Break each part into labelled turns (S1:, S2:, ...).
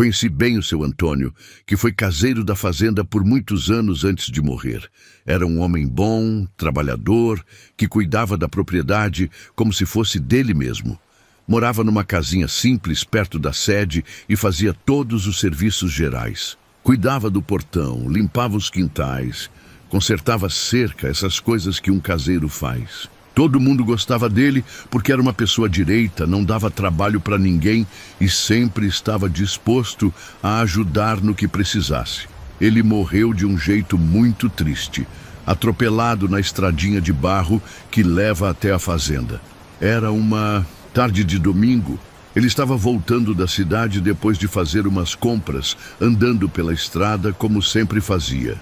S1: Conheci bem o seu Antônio, que foi caseiro da fazenda por muitos anos antes de morrer. Era um homem bom, trabalhador, que cuidava da propriedade como se fosse dele mesmo. Morava numa casinha simples perto da sede e fazia todos os serviços gerais. Cuidava do portão, limpava os quintais, consertava cerca, essas coisas que um caseiro faz. Todo mundo gostava dele porque era uma pessoa direita, não dava trabalho para ninguém e sempre estava disposto a ajudar no que precisasse. Ele morreu de um jeito muito triste, atropelado na estradinha de barro que leva até a fazenda. Era uma tarde de domingo. Ele estava voltando da cidade depois de fazer umas compras, andando pela estrada como sempre fazia.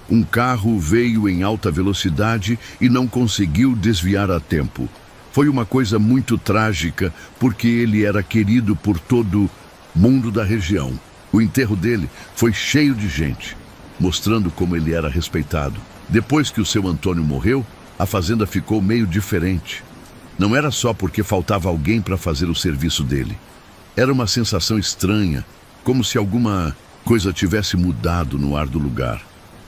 S1: Um carro veio em alta velocidade e não conseguiu desviar a tempo. Foi uma coisa muito trágica, porque ele era querido por todo mundo da região. O enterro dele foi cheio de gente, mostrando como ele era respeitado. Depois que o seu Antônio morreu, a fazenda ficou meio diferente. Não era só porque faltava alguém para fazer o serviço dele. Era uma sensação estranha, como se alguma coisa tivesse mudado no ar do lugar.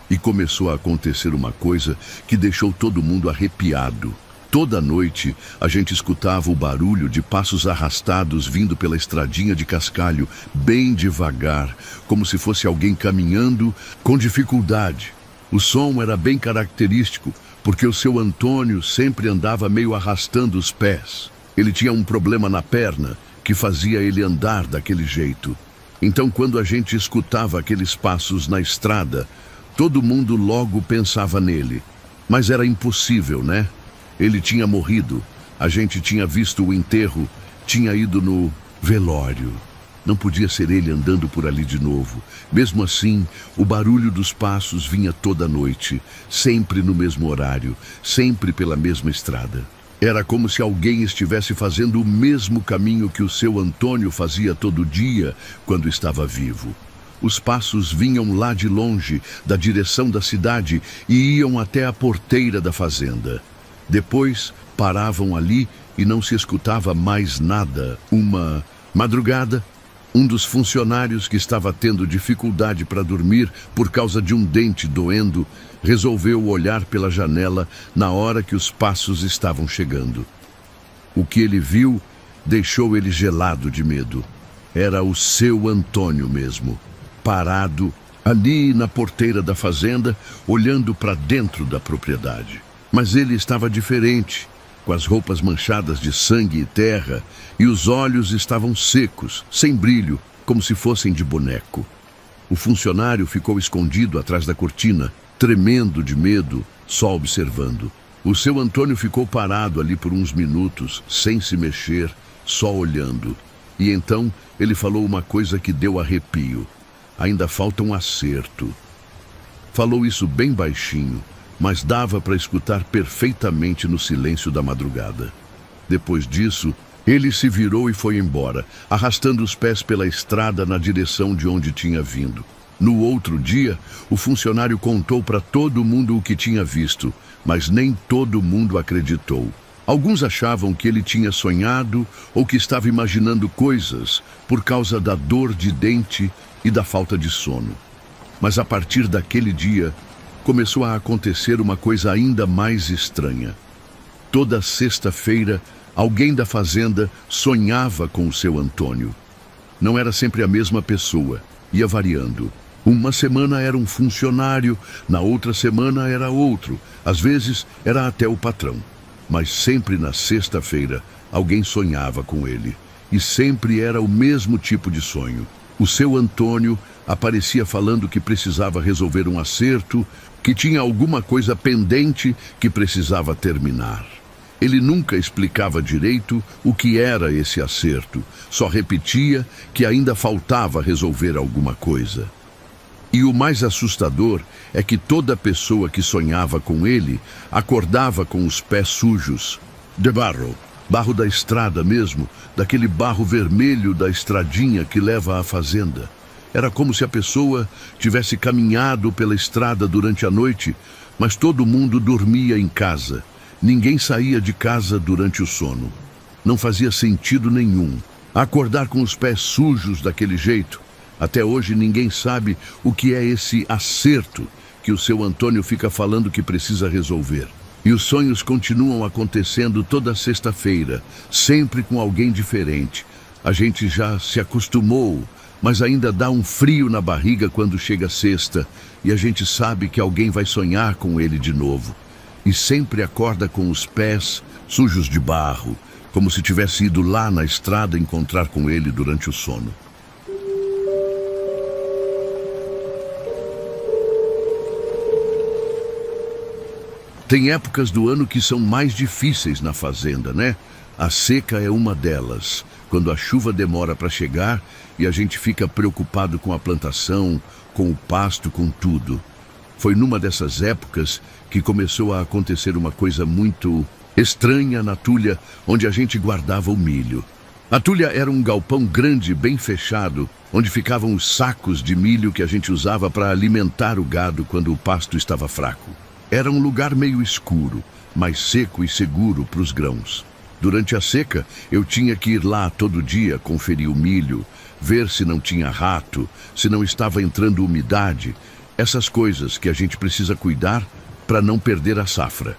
S1: E começou a acontecer uma coisa que deixou todo mundo arrepiado. Toda noite, a gente escutava o barulho de passos arrastados vindo pela estradinha de cascalho, bem devagar, como se fosse alguém caminhando com dificuldade. O som era bem característico, porque o seu Antônio sempre andava meio arrastando os pés. Ele tinha um problema na perna que fazia ele andar daquele jeito. Então, quando a gente escutava aqueles passos na estrada, todo mundo logo pensava nele. Mas era impossível, né? Ele tinha morrido, a gente tinha visto o enterro, tinha ido no velório. Não podia ser ele andando por ali de novo. Mesmo assim, o barulho dos passos vinha toda noite, sempre no mesmo horário, sempre pela mesma estrada. Era como se alguém estivesse fazendo o mesmo caminho que o seu Antônio fazia todo dia quando estava vivo. Os passos vinham lá de longe, da direção da cidade, e iam até a porteira da fazenda. Depois, paravam ali e não se escutava mais nada. Uma madrugada, um dos funcionários que estava tendo dificuldade para dormir por causa de um dente doendo, resolveu olhar pela janela na hora que os passos estavam chegando. O que ele viu deixou ele gelado de medo. Era o seu Antônio mesmo, parado ali na porteira da fazenda, olhando para dentro da propriedade. Mas ele estava diferente, com as roupas manchadas de sangue e terra, e os olhos estavam secos, sem brilho, como se fossem de boneco. O funcionário ficou escondido atrás da cortina, tremendo de medo, só observando. O seu Antônio ficou parado ali por uns minutos, sem se mexer, só olhando. E então ele falou uma coisa que deu arrepio. Ainda falta um acerto. Falou isso bem baixinho, mas dava para escutar perfeitamente no silêncio da madrugada. Depois disso, ele se virou e foi embora, arrastando os pés pela estrada na direção de onde tinha vindo. No outro dia, o funcionário contou para todo mundo o que tinha visto, mas nem todo mundo acreditou. Alguns achavam que ele tinha sonhado ou que estava imaginando coisas por causa da dor de dente e da falta de sono. Mas a partir daquele dia, começou a acontecer uma coisa ainda mais estranha. Toda sexta-feira, alguém da fazenda sonhava com o seu Antônio. Não era sempre a mesma pessoa, ia variando. Uma semana era um funcionário, na outra semana era outro, às vezes era até o patrão. Mas sempre na sexta-feira, alguém sonhava com ele. E sempre era o mesmo tipo de sonho. O seu Antônio aparecia falando que precisava resolver um acerto, que tinha alguma coisa pendente que precisava terminar. Ele nunca explicava direito o que era esse acerto, só repetia que ainda faltava resolver alguma coisa. E o mais assustador é que toda pessoa que sonhava com ele acordava com os pés sujos, de barro. Barro da estrada mesmo, daquele barro vermelho da estradinha que leva à fazenda. Era como se a pessoa tivesse caminhado pela estrada durante a noite, mas todo mundo dormia em casa. Ninguém saía de casa durante o sono. Não fazia sentido nenhum. Acordar com os pés sujos daquele jeito, Até hoje ninguém sabe o que é esse acerto que o seu Antônio fica falando que precisa resolver. E os sonhos continuam acontecendo toda sexta-feira, sempre com alguém diferente. A gente já se acostumou, mas ainda dá um frio na barriga quando chega sexta e a gente sabe que alguém vai sonhar com ele de novo. E sempre acorda com os pés sujos de barro, como se tivesse ido lá na estrada encontrar com ele durante o sono. Tem épocas do ano que são mais difíceis na fazenda, né? A seca é uma delas, quando a chuva demora para chegar e a gente fica preocupado com a plantação, com o pasto, com tudo. Foi numa dessas épocas que começou a acontecer uma coisa muito estranha na tulha onde a gente guardava o milho. A tulha era um galpão grande, bem fechado, onde ficavam os sacos de milho que a gente usava para alimentar o gado quando o pasto estava fraco. Era um lugar meio escuro, mas seco e seguro para os grãos. Durante a seca, eu tinha que ir lá todo dia conferir o milho, ver se não tinha rato, se não estava entrando umidade, essas coisas que a gente precisa cuidar para não perder a safra.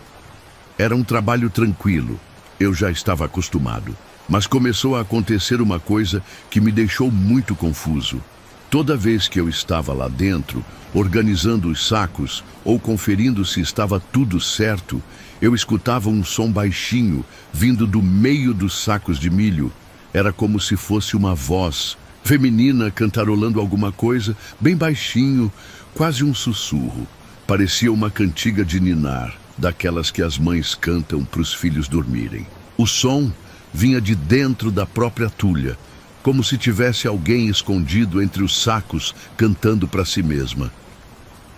S1: Era um trabalho tranquilo, eu já estava acostumado, mas começou a acontecer uma coisa que me deixou muito confuso. Toda vez que eu estava lá dentro, organizando os sacos ou conferindo se estava tudo certo, eu escutava um som baixinho vindo do meio dos sacos de milho. Era como se fosse uma voz feminina cantarolando alguma coisa, bem baixinho, quase um sussurro. Parecia uma cantiga de ninar, daquelas que as mães cantam para os filhos dormirem. O som vinha de dentro da própria tulha, como se tivesse alguém escondido entre os sacos cantando para si mesma.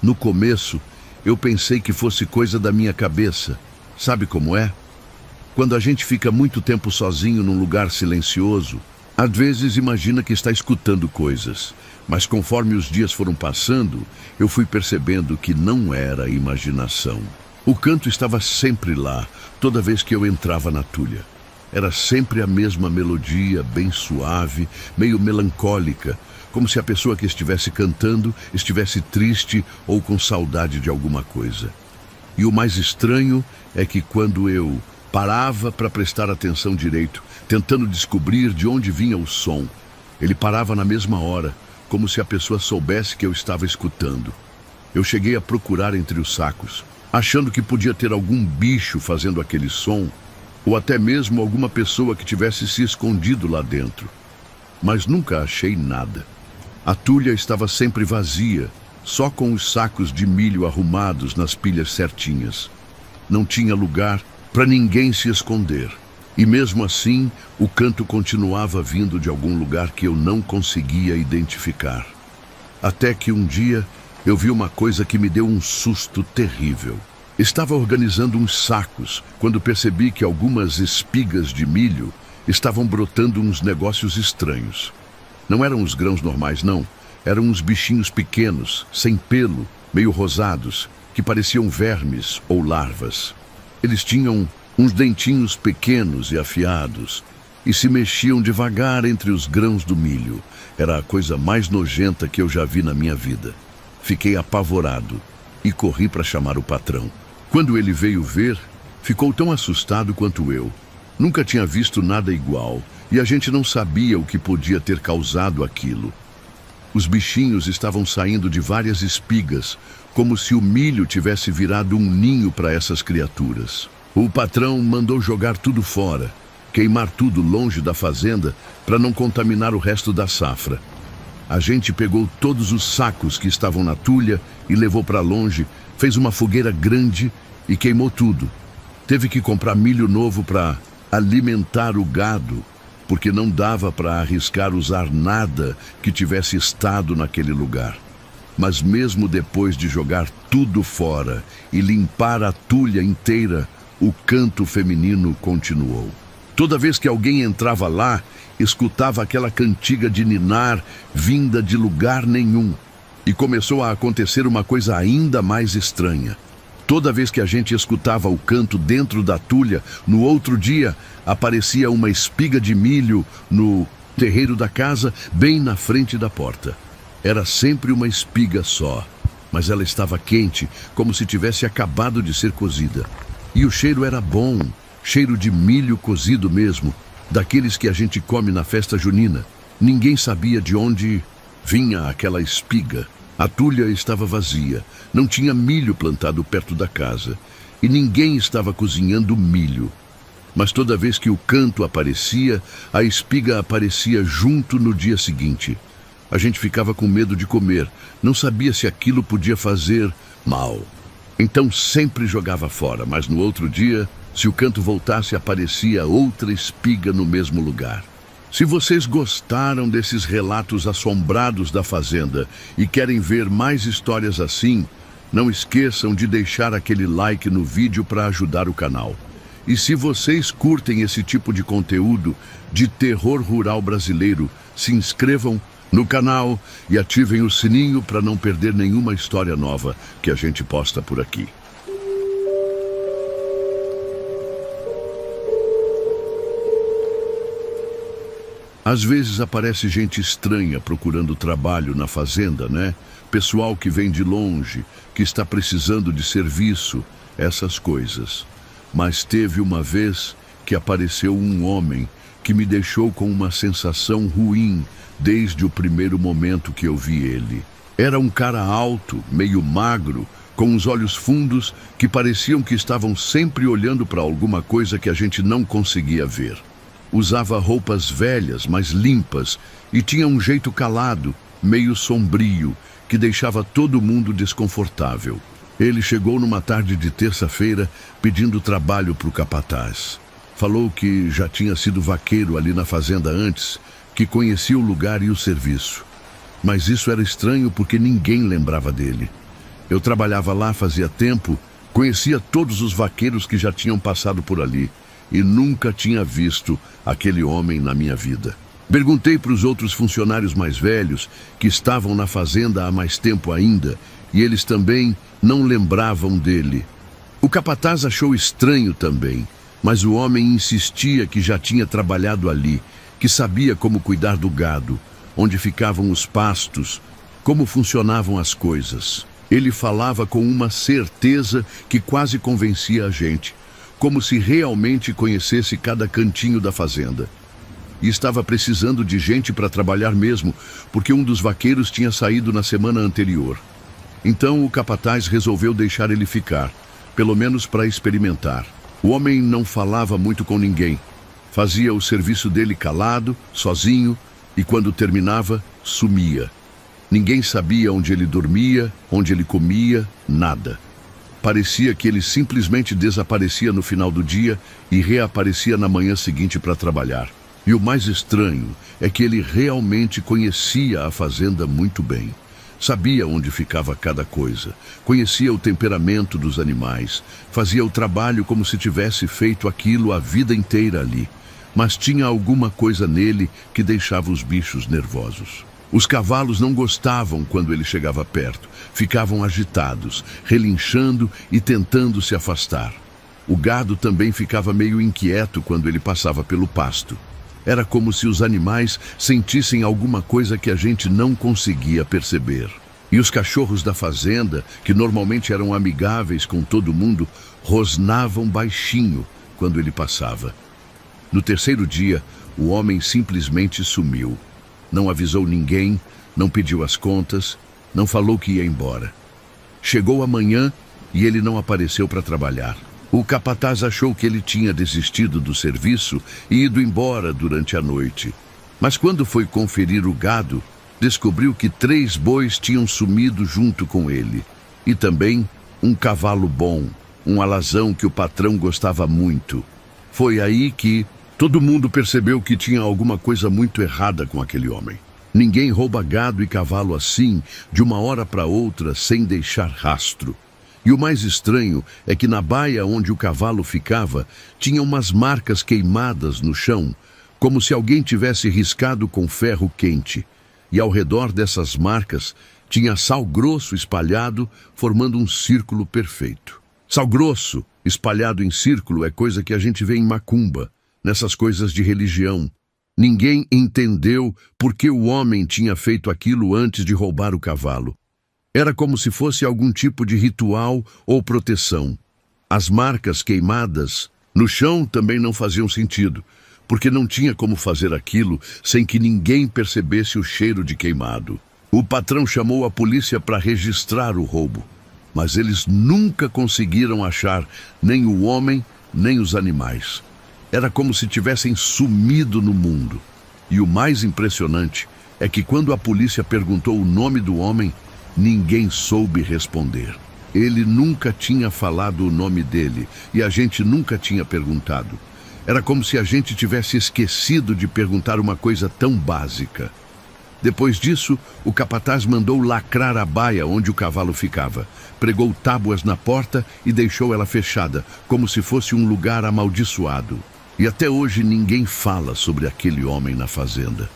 S1: No começo, eu pensei que fosse coisa da minha cabeça. Sabe como é? Quando a gente fica muito tempo sozinho num lugar silencioso, às vezes imagina que está escutando coisas, mas conforme os dias foram passando, eu fui percebendo que não era imaginação. O canto estava sempre lá, toda vez que eu entrava na tulha. Era sempre a mesma melodia, bem suave, meio melancólica, como se a pessoa que estivesse cantando estivesse triste ou com saudade de alguma coisa. E o mais estranho é que quando eu parava para prestar atenção direito, tentando descobrir de onde vinha o som, ele parava na mesma hora, como se a pessoa soubesse que eu estava escutando. Eu cheguei a procurar entre os sacos, achando que podia ter algum bicho fazendo aquele som, ou até mesmo alguma pessoa que tivesse se escondido lá dentro. Mas nunca achei nada. A tulha estava sempre vazia, só com os sacos de milho arrumados nas pilhas certinhas. Não tinha lugar para ninguém se esconder. E mesmo assim, o canto continuava vindo de algum lugar que eu não conseguia identificar. Até que um dia, eu vi uma coisa que me deu um susto terrível. Estava organizando uns sacos quando percebi que algumas espigas de milho estavam brotando uns negócios estranhos. Não eram os grãos normais, não. Eram uns bichinhos pequenos, sem pelo, meio rosados, que pareciam vermes ou larvas. Eles tinham uns dentinhos pequenos e afiados e se mexiam devagar entre os grãos do milho. Era a coisa mais nojenta que eu já vi na minha vida. Fiquei apavorado e corri para chamar o patrão. Quando ele veio ver, ficou tão assustado quanto eu. Nunca tinha visto nada igual e a gente não sabia o que podia ter causado aquilo. Os bichinhos estavam saindo de várias espigas, como se o milho tivesse virado um ninho para essas criaturas. O patrão mandou jogar tudo fora, queimar tudo longe da fazenda para não contaminar o resto da safra. A gente pegou todos os sacos que estavam na tulha e levou para longe, fez uma fogueira grande e queimou tudo. Teve que comprar milho novo para alimentar o gado, porque não dava para arriscar usar nada que tivesse estado naquele lugar. Mas mesmo depois de jogar tudo fora e limpar a tulha inteira, o canto feminino continuou. Toda vez que alguém entrava lá, escutava aquela cantiga de ninar vinda de lugar nenhum. E começou a acontecer uma coisa ainda mais estranha. Toda vez que a gente escutava o canto dentro da tulha, no outro dia aparecia uma espiga de milho no terreiro da casa, bem na frente da porta. Era sempre uma espiga só, mas ela estava quente, como se tivesse acabado de ser cozida. E o cheiro era bom, cheiro de milho cozido mesmo, daqueles que a gente come na festa junina. Ninguém sabia de onde vinha aquela espiga. A tulha estava vazia, não tinha milho plantado perto da casa, e ninguém estava cozinhando milho. Mas toda vez que o canto aparecia, a espiga aparecia junto no dia seguinte. A gente ficava com medo de comer, não sabia se aquilo podia fazer mal. Então sempre jogava fora, mas no outro dia, se o canto voltasse, aparecia outra espiga no mesmo lugar. Se vocês gostaram desses relatos assombrados da fazenda e querem ver mais histórias assim, não esqueçam de deixar aquele like no vídeo para ajudar o canal. E se vocês curtem esse tipo de conteúdo de terror rural brasileiro, se inscrevam no canal e ativem o sininho para não perder nenhuma história nova que a gente posta por aqui. Às vezes aparece gente estranha procurando trabalho na fazenda, né? Pessoal que vem de longe, que está precisando de serviço, essas coisas. Mas teve uma vez que apareceu um homem que me deixou com uma sensação ruim desde o primeiro momento que eu vi ele. Era um cara alto, meio magro, com os olhos fundos que pareciam que estavam sempre olhando para alguma coisa que a gente não conseguia ver. Usava roupas velhas, mas limpas, e tinha um jeito calado, meio sombrio, que deixava todo mundo desconfortável. Ele chegou numa tarde de terça-feira pedindo trabalho para o capataz. Falou que já tinha sido vaqueiro ali na fazenda antes, que conhecia o lugar e o serviço. Mas isso era estranho porque ninguém lembrava dele. Eu trabalhava lá fazia tempo, conhecia todos os vaqueiros que já tinham passado por ali, e nunca tinha visto aquele homem na minha vida. Perguntei para os outros funcionários mais velhos, que estavam na fazenda há mais tempo ainda, e eles também não lembravam dele. O capataz achou estranho também, mas o homem insistia que já tinha trabalhado ali, que sabia como cuidar do gado, onde ficavam os pastos, como funcionavam as coisas. Ele falava com uma certeza que quase convencia a gente, como se realmente conhecesse cada cantinho da fazenda. E estava precisando de gente para trabalhar mesmo, porque um dos vaqueiros tinha saído na semana anterior. Então o capataz resolveu deixar ele ficar, pelo menos para experimentar. O homem não falava muito com ninguém. Fazia o serviço dele calado, sozinho, e quando terminava, sumia. Ninguém sabia onde ele dormia, onde ele comia, nada. Parecia que ele simplesmente desaparecia no final do dia e reaparecia na manhã seguinte para trabalhar. E o mais estranho é que ele realmente conhecia a fazenda muito bem. Sabia onde ficava cada coisa, conhecia o temperamento dos animais, fazia o trabalho como se tivesse feito aquilo a vida inteira ali. Mas tinha alguma coisa nele que deixava os bichos nervosos. Os cavalos não gostavam quando ele chegava perto, ficavam agitados, relinchando e tentando se afastar. O gado também ficava meio inquieto quando ele passava pelo pasto. Era como se os animais sentissem alguma coisa que a gente não conseguia perceber. E os cachorros da fazenda, que normalmente eram amigáveis com todo mundo, rosnavam baixinho quando ele passava. No terceiro dia, o homem simplesmente sumiu. Não avisou ninguém, não pediu as contas, não falou que ia embora. Chegou amanhã e ele não apareceu para trabalhar. O capataz achou que ele tinha desistido do serviço e ido embora durante a noite. Mas quando foi conferir o gado, descobriu que 3 bois tinham sumido junto com ele. E também um cavalo bom, um alazão que o patrão gostava muito. Foi aí que todo mundo percebeu que tinha alguma coisa muito errada com aquele homem. Ninguém rouba gado e cavalo assim, de uma hora para outra, sem deixar rastro. E o mais estranho é que na baia onde o cavalo ficava, tinha umas marcas queimadas no chão, como se alguém tivesse riscado com ferro quente. E ao redor dessas marcas, tinha sal grosso espalhado, formando um círculo perfeito. Sal grosso espalhado em círculo é coisa que a gente vê em macumba, nessas coisas de religião. Ninguém entendeu por que o homem tinha feito aquilo antes de roubar o cavalo. Era como se fosse algum tipo de ritual ou proteção. As marcas queimadas no chão também não faziam sentido, porque não tinha como fazer aquilo sem que ninguém percebesse o cheiro de queimado. O patrão chamou a polícia para registrar o roubo, mas eles nunca conseguiram achar nem o homem, nem os animais. Era como se tivessem sumido no mundo. E o mais impressionante é que quando a polícia perguntou o nome do homem, ninguém soube responder. Ele nunca tinha falado o nome dele e a gente nunca tinha perguntado. Era como se a gente tivesse esquecido de perguntar uma coisa tão básica. Depois disso, o capataz mandou lacrar a baia onde o cavalo ficava, pregou tábuas na porta e deixou ela fechada, como se fosse um lugar amaldiçoado. E até hoje ninguém fala sobre aquele homem na fazenda.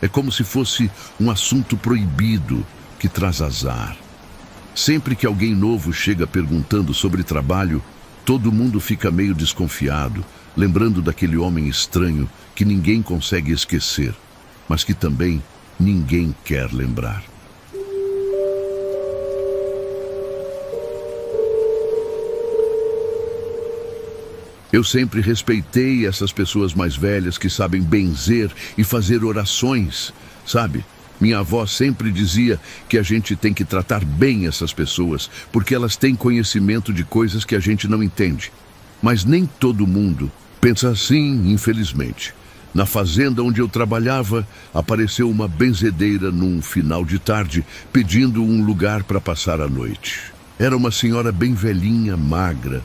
S1: É como se fosse um assunto proibido que traz azar. Sempre que alguém novo chega perguntando sobre trabalho, todo mundo fica meio desconfiado, lembrando daquele homem estranho que ninguém consegue esquecer, mas que também ninguém quer lembrar. Eu sempre respeitei essas pessoas mais velhas que sabem benzer e fazer orações, sabe? Minha avó sempre dizia que a gente tem que tratar bem essas pessoas, porque elas têm conhecimento de coisas que a gente não entende. Mas nem todo mundo pensa assim, infelizmente. Na fazenda onde eu trabalhava, apareceu uma benzedeira num final de tarde, pedindo um lugar para passar a noite. Era uma senhora bem velhinha, magra,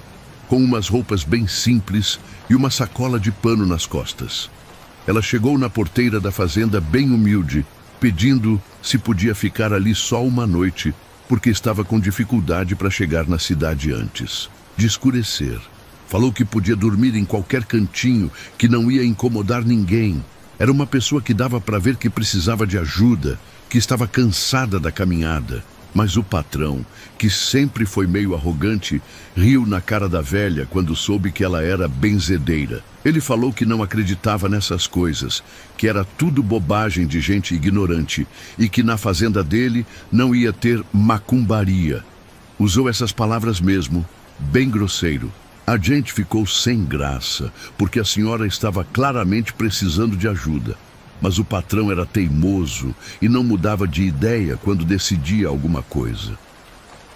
S1: com umas roupas bem simples e uma sacola de pano nas costas. Ela chegou na porteira da fazenda bem humilde, pedindo se podia ficar ali só uma noite, porque estava com dificuldade para chegar na cidade antes de escurecer. Falou que podia dormir em qualquer cantinho, que não ia incomodar ninguém. Era uma pessoa que dava para ver que precisava de ajuda, que estava cansada da caminhada. Mas o patrão, que sempre foi meio arrogante, riu na cara da velha quando soube que ela era benzedeira. Ele falou que não acreditava nessas coisas, que era tudo bobagem de gente ignorante e que na fazenda dele não ia ter macumbaria. Usou essas palavras mesmo, bem grosseiro. A gente ficou sem graça, porque a senhora estava claramente precisando de ajuda. Mas o patrão era teimoso e não mudava de ideia quando decidia alguma coisa.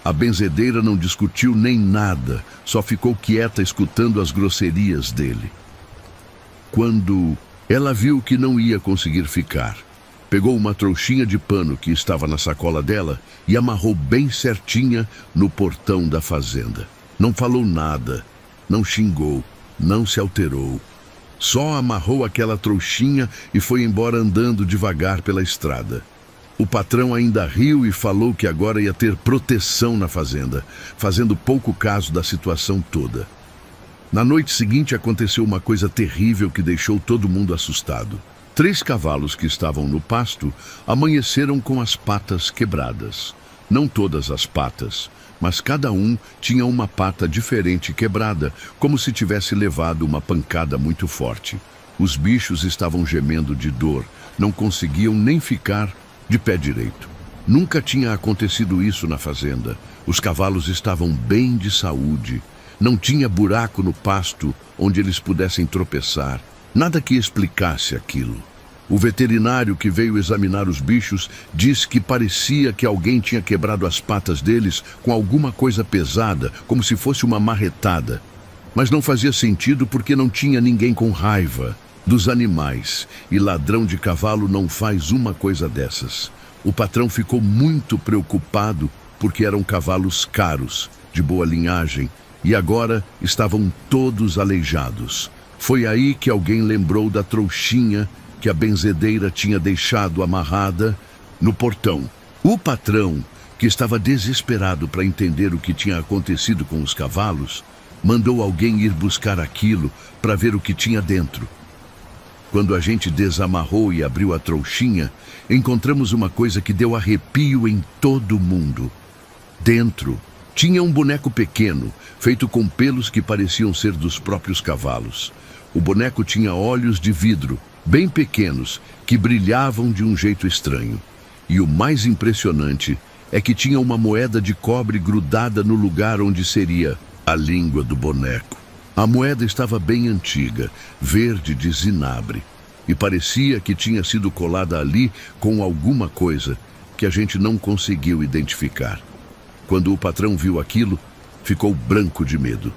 S1: A benzedeira não discutiu nem nada, só ficou quieta escutando as grosserias dele. Quando ela viu que não ia conseguir ficar, pegou uma trouxinha de pano que estava na sacola dela e amarrou bem certinha no portão da fazenda. Não falou nada, não xingou, não se alterou. Só amarrou aquela trouxinha e foi embora andando devagar pela estrada. O patrão ainda riu e falou que agora ia ter proteção na fazenda, fazendo pouco caso da situação toda. Na noite seguinte aconteceu uma coisa terrível que deixou todo mundo assustado. 3 cavalos que estavam no pasto amanheceram com as patas quebradas. Não todas as patas, mas cada um tinha uma pata diferente quebrada, como se tivesse levado uma pancada muito forte. Os bichos estavam gemendo de dor, não conseguiam nem ficar de pé direito. Nunca tinha acontecido isso na fazenda. Os cavalos estavam bem de saúde. Não tinha buraco no pasto onde eles pudessem tropeçar. Nada que explicasse aquilo. O veterinário que veio examinar os bichos disse que parecia que alguém tinha quebrado as patas deles com alguma coisa pesada, como se fosse uma marretada. Mas não fazia sentido porque não tinha ninguém com raiva dos animais, e ladrão de cavalo não faz uma coisa dessas. O patrão ficou muito preocupado porque eram cavalos caros, de boa linhagem, e agora estavam todos aleijados. Foi aí que alguém lembrou da trouxinha que a benzedeira tinha deixado amarrada no portão. O patrão, que estava desesperado para entender o que tinha acontecido com os cavalos, mandou alguém ir buscar aquilo para ver o que tinha dentro. Quando a gente desamarrou e abriu a trouxinha, encontramos uma coisa que deu arrepio em todo mundo. Dentro tinha um boneco pequeno, feito com pelos que pareciam ser dos próprios cavalos. O boneco tinha olhos de vidro, bem pequenos, que brilhavam de um jeito estranho. E o mais impressionante é que tinha uma moeda de cobre grudada no lugar onde seria a língua do boneco. A moeda estava bem antiga, verde de zinabre, e parecia que tinha sido colada ali com alguma coisa que a gente não conseguiu identificar. Quando o patrão viu aquilo, ficou branco de medo.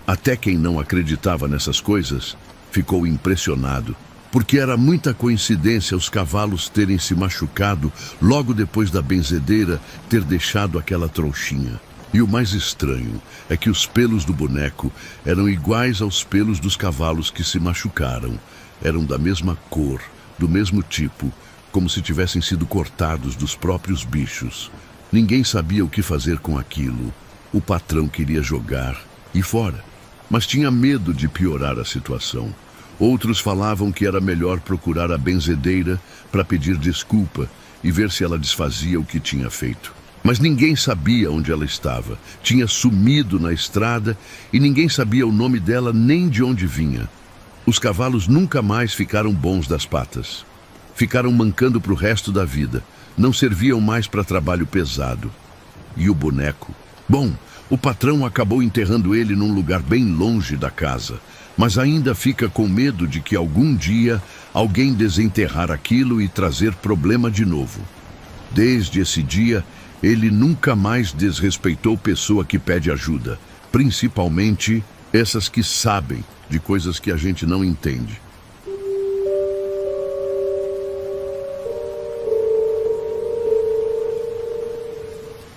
S1: Até quem não acreditava nessas coisas ficou impressionado, porque era muita coincidência os cavalos terem se machucado logo depois da benzedeira ter deixado aquela trouxinha. E o mais estranho é que os pelos do boneco eram iguais aos pelos dos cavalos que se machucaram. Eram da mesma cor, do mesmo tipo, como se tivessem sido cortados dos próprios bichos. Ninguém sabia o que fazer com aquilo. O patrão queria jogar e fora, mas tinha medo de piorar a situação. Outros falavam que era melhor procurar a benzedeira para pedir desculpa e ver se ela desfazia o que tinha feito. Mas ninguém sabia onde ela estava. Tinha sumido na estrada e ninguém sabia o nome dela nem de onde vinha. Os cavalos nunca mais ficaram bons das patas. Ficaram mancando para o resto da vida. Não serviam mais para trabalho pesado. E o boneco? Bom, o patrão acabou enterrando ele num lugar bem longe da casa, mas ainda fica com medo de que algum dia alguém desenterrar aquilo e trazer problema de novo. Desde esse dia, ele nunca mais desrespeitou pessoa que pede ajuda, principalmente essas que sabem de coisas que a gente não entende.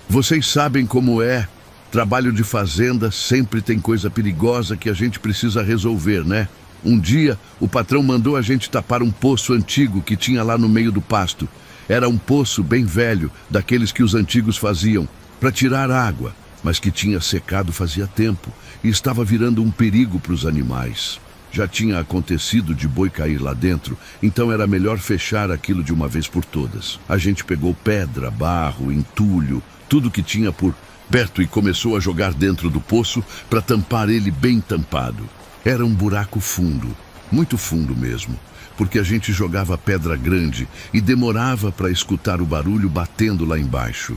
S1: Vocês sabem como é. Trabalho de fazenda sempre tem coisa perigosa que a gente precisa resolver, né? Um dia, o patrão mandou a gente tapar um poço antigo que tinha lá no meio do pasto. Era um poço bem velho, daqueles que os antigos faziam, para tirar água, mas que tinha secado fazia tempo e estava virando um perigo para os animais. Já tinha acontecido de boi cair lá dentro, então era melhor fechar aquilo de uma vez por todas. A gente pegou pedra, barro, entulho, tudo que tinha por perto e começou a jogar dentro do poço para tampar ele bem tampado. Era um buraco fundo, muito fundo mesmo, porque a gente jogava pedra grande e demorava para escutar o barulho batendo lá embaixo.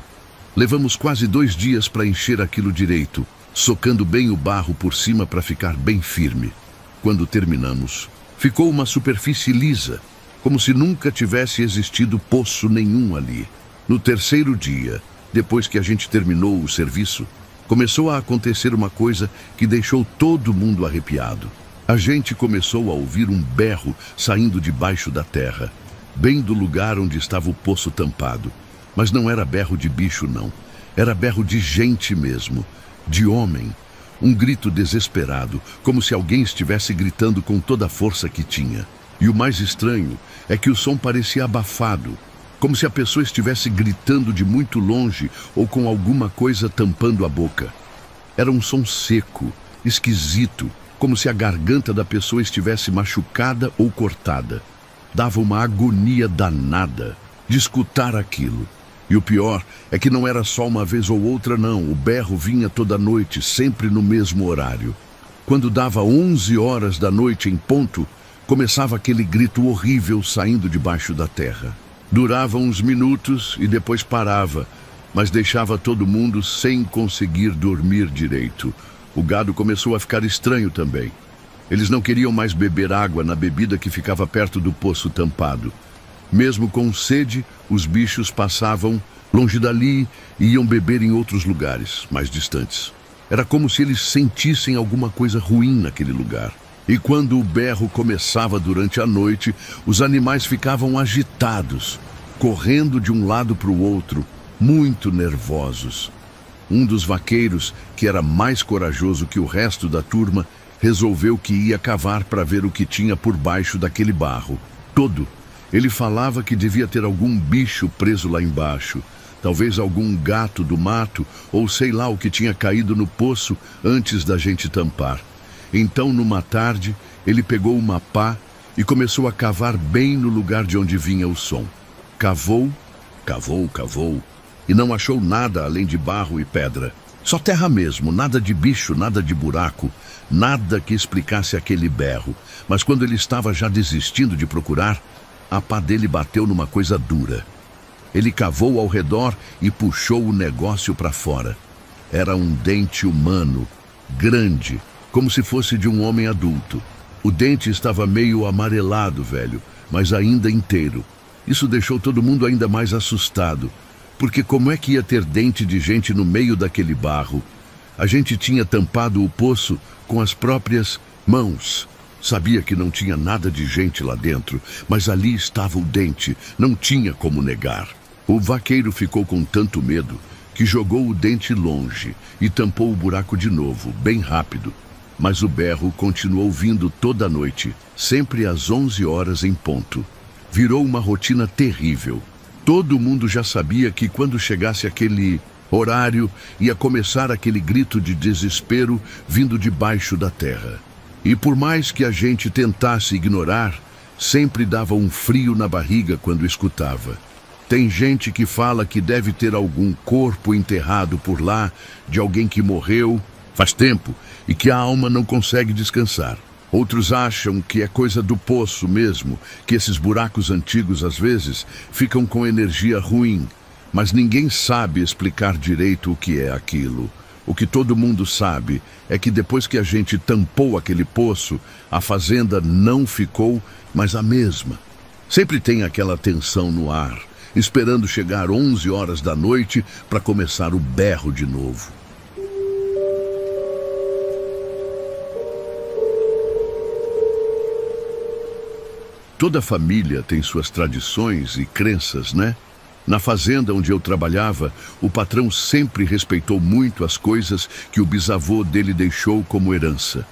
S1: Levamos quase 2 dias para encher aquilo direito, socando bem o barro por cima para ficar bem firme. Quando terminamos, ficou uma superfície lisa, como se nunca tivesse existido poço nenhum ali. No 3º dia, depois que a gente terminou o serviço, começou a acontecer uma coisa que deixou todo mundo arrepiado. A gente começou a ouvir um berro saindo debaixo da terra, bem do lugar onde estava o poço tampado. Mas não era berro de bicho, não. Era berro de gente mesmo, de homem. Um grito desesperado, como se alguém estivesse gritando com toda a força que tinha. E o mais estranho é que o som parecia abafado, como se a pessoa estivesse gritando de muito longe ou com alguma coisa tampando a boca. Era um som seco, esquisito, como se a garganta da pessoa estivesse machucada ou cortada. Dava uma agonia danada de escutar aquilo. E o pior é que não era só uma vez ou outra, não. O berro vinha toda noite, sempre no mesmo horário. Quando dava 11 horas da noite em ponto, começava aquele grito horrível saindo debaixo da terra. Durava uns minutos e depois parava, mas deixava todo mundo sem conseguir dormir direito. O gado começou a ficar estranho também. Eles não queriam mais beber água na bebida que ficava perto do poço tampado. Mesmo com sede, os bichos passavam longe dali e iam beber em outros lugares, mais distantes. Era como se eles sentissem alguma coisa ruim naquele lugar. E quando o berro começava durante a noite, os animais ficavam agitados, correndo de um lado para o outro, muito nervosos. Um dos vaqueiros, que era mais corajoso que o resto da turma, resolveu que ia cavar para ver o que tinha por baixo daquele barro. Todo. Ele falava que devia ter algum bicho preso lá embaixo, talvez algum gato do mato ou sei lá o que tinha caído no poço antes da gente tampar. Então, numa tarde, ele pegou uma pá e começou a cavar bem no lugar de onde vinha o som. Cavou, cavou, e não achou nada além de barro e pedra. Só terra mesmo, nada de bicho, nada de buraco, Nada que explicasse aquele berro, mas quando ele estava já desistindo de procurar, a pá dele bateu numa coisa dura. Ele cavou ao redor e puxou o negócio para fora. Era um dente humano, grande, como se fosse de um homem adulto. O dente estava meio amarelado, velho, mas ainda inteiro. Isso deixou todo mundo ainda mais assustado, porque como é que ia ter dente de gente no meio daquele barro? A gente tinha tampado o poço com as próprias mãos. Sabia que não tinha nada de gente lá dentro, mas ali estava o dente, não tinha como negar. O vaqueiro ficou com tanto medo que jogou o dente longe e tampou o buraco de novo, bem rápido. Mas o berro continuou vindo toda a noite, sempre às 11 horas em ponto. Virou uma rotina terrível. Todo mundo já sabia que quando chegasse aquele horário, ia começar aquele grito de desespero vindo debaixo da terra. E por mais que a gente tentasse ignorar, sempre dava um frio na barriga quando escutava. Tem gente que fala que deve ter algum corpo enterrado por lá, de alguém que morreu faz tempo e que a alma não consegue descansar. Outros acham que é coisa do poço mesmo, que esses buracos antigos às vezes ficam com energia ruim. Mas ninguém sabe explicar direito o que é aquilo. O que todo mundo sabe é que depois que a gente tampou aquele poço, a fazenda não ficou mais a mesma. Sempre tem aquela tensão no ar, esperando chegar 11 horas da noite para começar o berro de novo. Toda família tem suas tradições e crenças, né? Na fazenda onde eu trabalhava, o patrão sempre respeitou muito as coisas que o bisavô dele deixou como herança.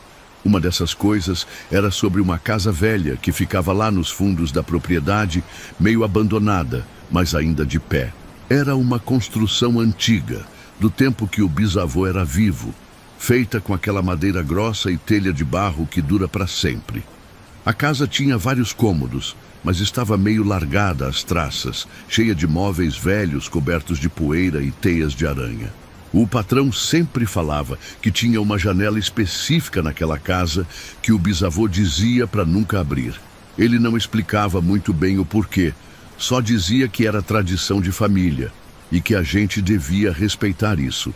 S1: Uma dessas coisas era sobre uma casa velha que ficava lá nos fundos da propriedade, meio abandonada, mas ainda de pé. Era uma construção antiga, do tempo que o bisavô era vivo, feita com aquela madeira grossa e telha de barro que dura para sempre. A casa tinha vários cômodos, mas estava meio largada às traças, cheia de móveis velhos cobertos de poeira e teias de aranha. O patrão sempre falava que tinha uma janela específica naquela casa que o bisavô dizia para nunca abrir. Ele não explicava muito bem o porquê, só dizia que era tradição de família e que a gente devia respeitar isso.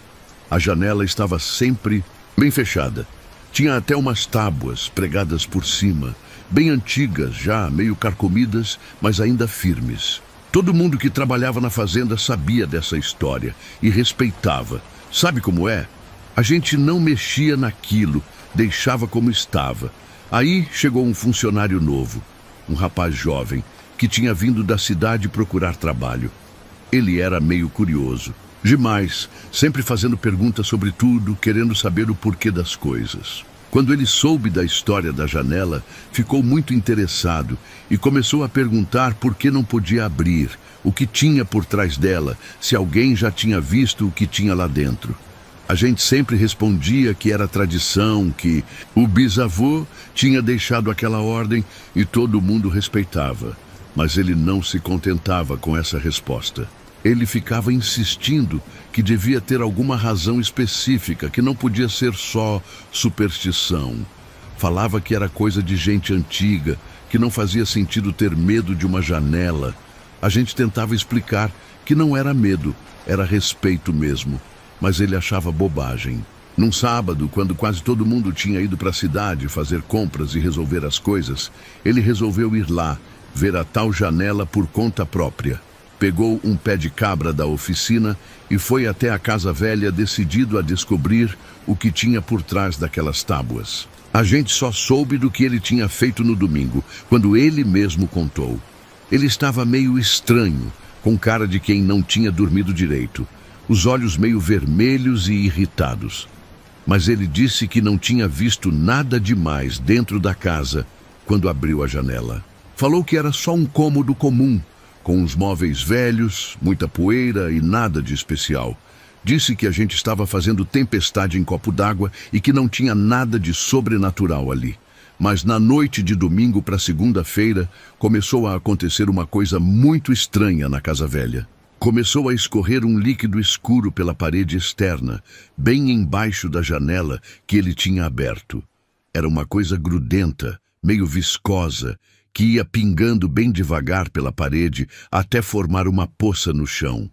S1: A janela estava sempre bem fechada. Tinha até umas tábuas pregadas por cima, bem antigas já, meio carcomidas, mas ainda firmes. Todo mundo que trabalhava na fazenda sabia dessa história e respeitava. Sabe como é? A gente não mexia naquilo, deixava como estava. Aí chegou um funcionário novo, um rapaz jovem, que tinha vindo da cidade procurar trabalho. Ele era meio curioso, demais, sempre fazendo perguntas sobre tudo, querendo saber o porquê das coisas. Quando ele soube da história da janela, ficou muito interessado e começou a perguntar por que não podia abrir, o que tinha por trás dela, se alguém já tinha visto o que tinha lá dentro. A gente sempre respondia que era tradição, que o bisavô tinha deixado aquela ordem e todo mundo respeitava. Mas ele não se contentava com essa resposta. Ele ficava insistindo que devia ter alguma razão específica, que não podia ser só superstição. Falava que era coisa de gente antiga, que não fazia sentido ter medo de uma janela. A gente tentava explicar que não era medo, era respeito mesmo, mas ele achava bobagem. Num sábado, quando quase todo mundo tinha ido para a cidade fazer compras e resolver as coisas, ele resolveu ir lá, ver a tal janela por conta própria. Pegou um pé de cabra da oficina e foi até a casa velha decidido a descobrir o que tinha por trás daquelas tábuas. A gente só soube do que ele tinha feito no domingo, quando ele mesmo contou. Ele estava meio estranho, com cara de quem não tinha dormido direito, os olhos meio vermelhos e irritados. Mas ele disse que não tinha visto nada demais dentro da casa quando abriu a janela. Falou que era só um cômodo comum, com uns móveis velhos, muita poeira e nada de especial. Disse que a gente estava fazendo tempestade em copo d'água e que não tinha nada de sobrenatural ali. Mas na noite de domingo para segunda-feira, começou a acontecer uma coisa muito estranha na casa velha. Começou a escorrer um líquido escuro pela parede externa, bem embaixo da janela que ele tinha aberto. Era uma coisa grudenta, meio viscosa, que ia pingando bem devagar pela parede até formar uma poça no chão.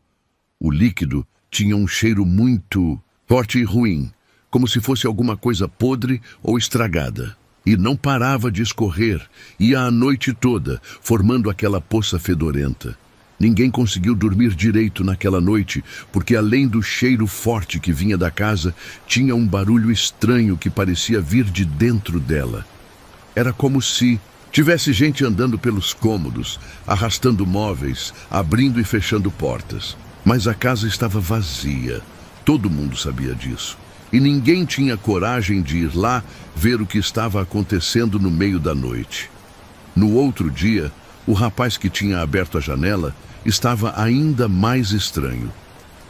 S1: O líquido tinha um cheiro muito forte e ruim, como se fosse alguma coisa podre ou estragada. E não parava de escorrer, ia a noite toda, formando aquela poça fedorenta. Ninguém conseguiu dormir direito naquela noite, porque além do cheiro forte que vinha da casa, tinha um barulho estranho que parecia vir de dentro dela. Era como se tivesse gente andando pelos cômodos, arrastando móveis, abrindo e fechando portas. Mas a casa estava vazia. Todo mundo sabia disso. E ninguém tinha coragem de ir lá ver o que estava acontecendo no meio da noite. No outro dia, o rapaz que tinha aberto a janela estava ainda mais estranho.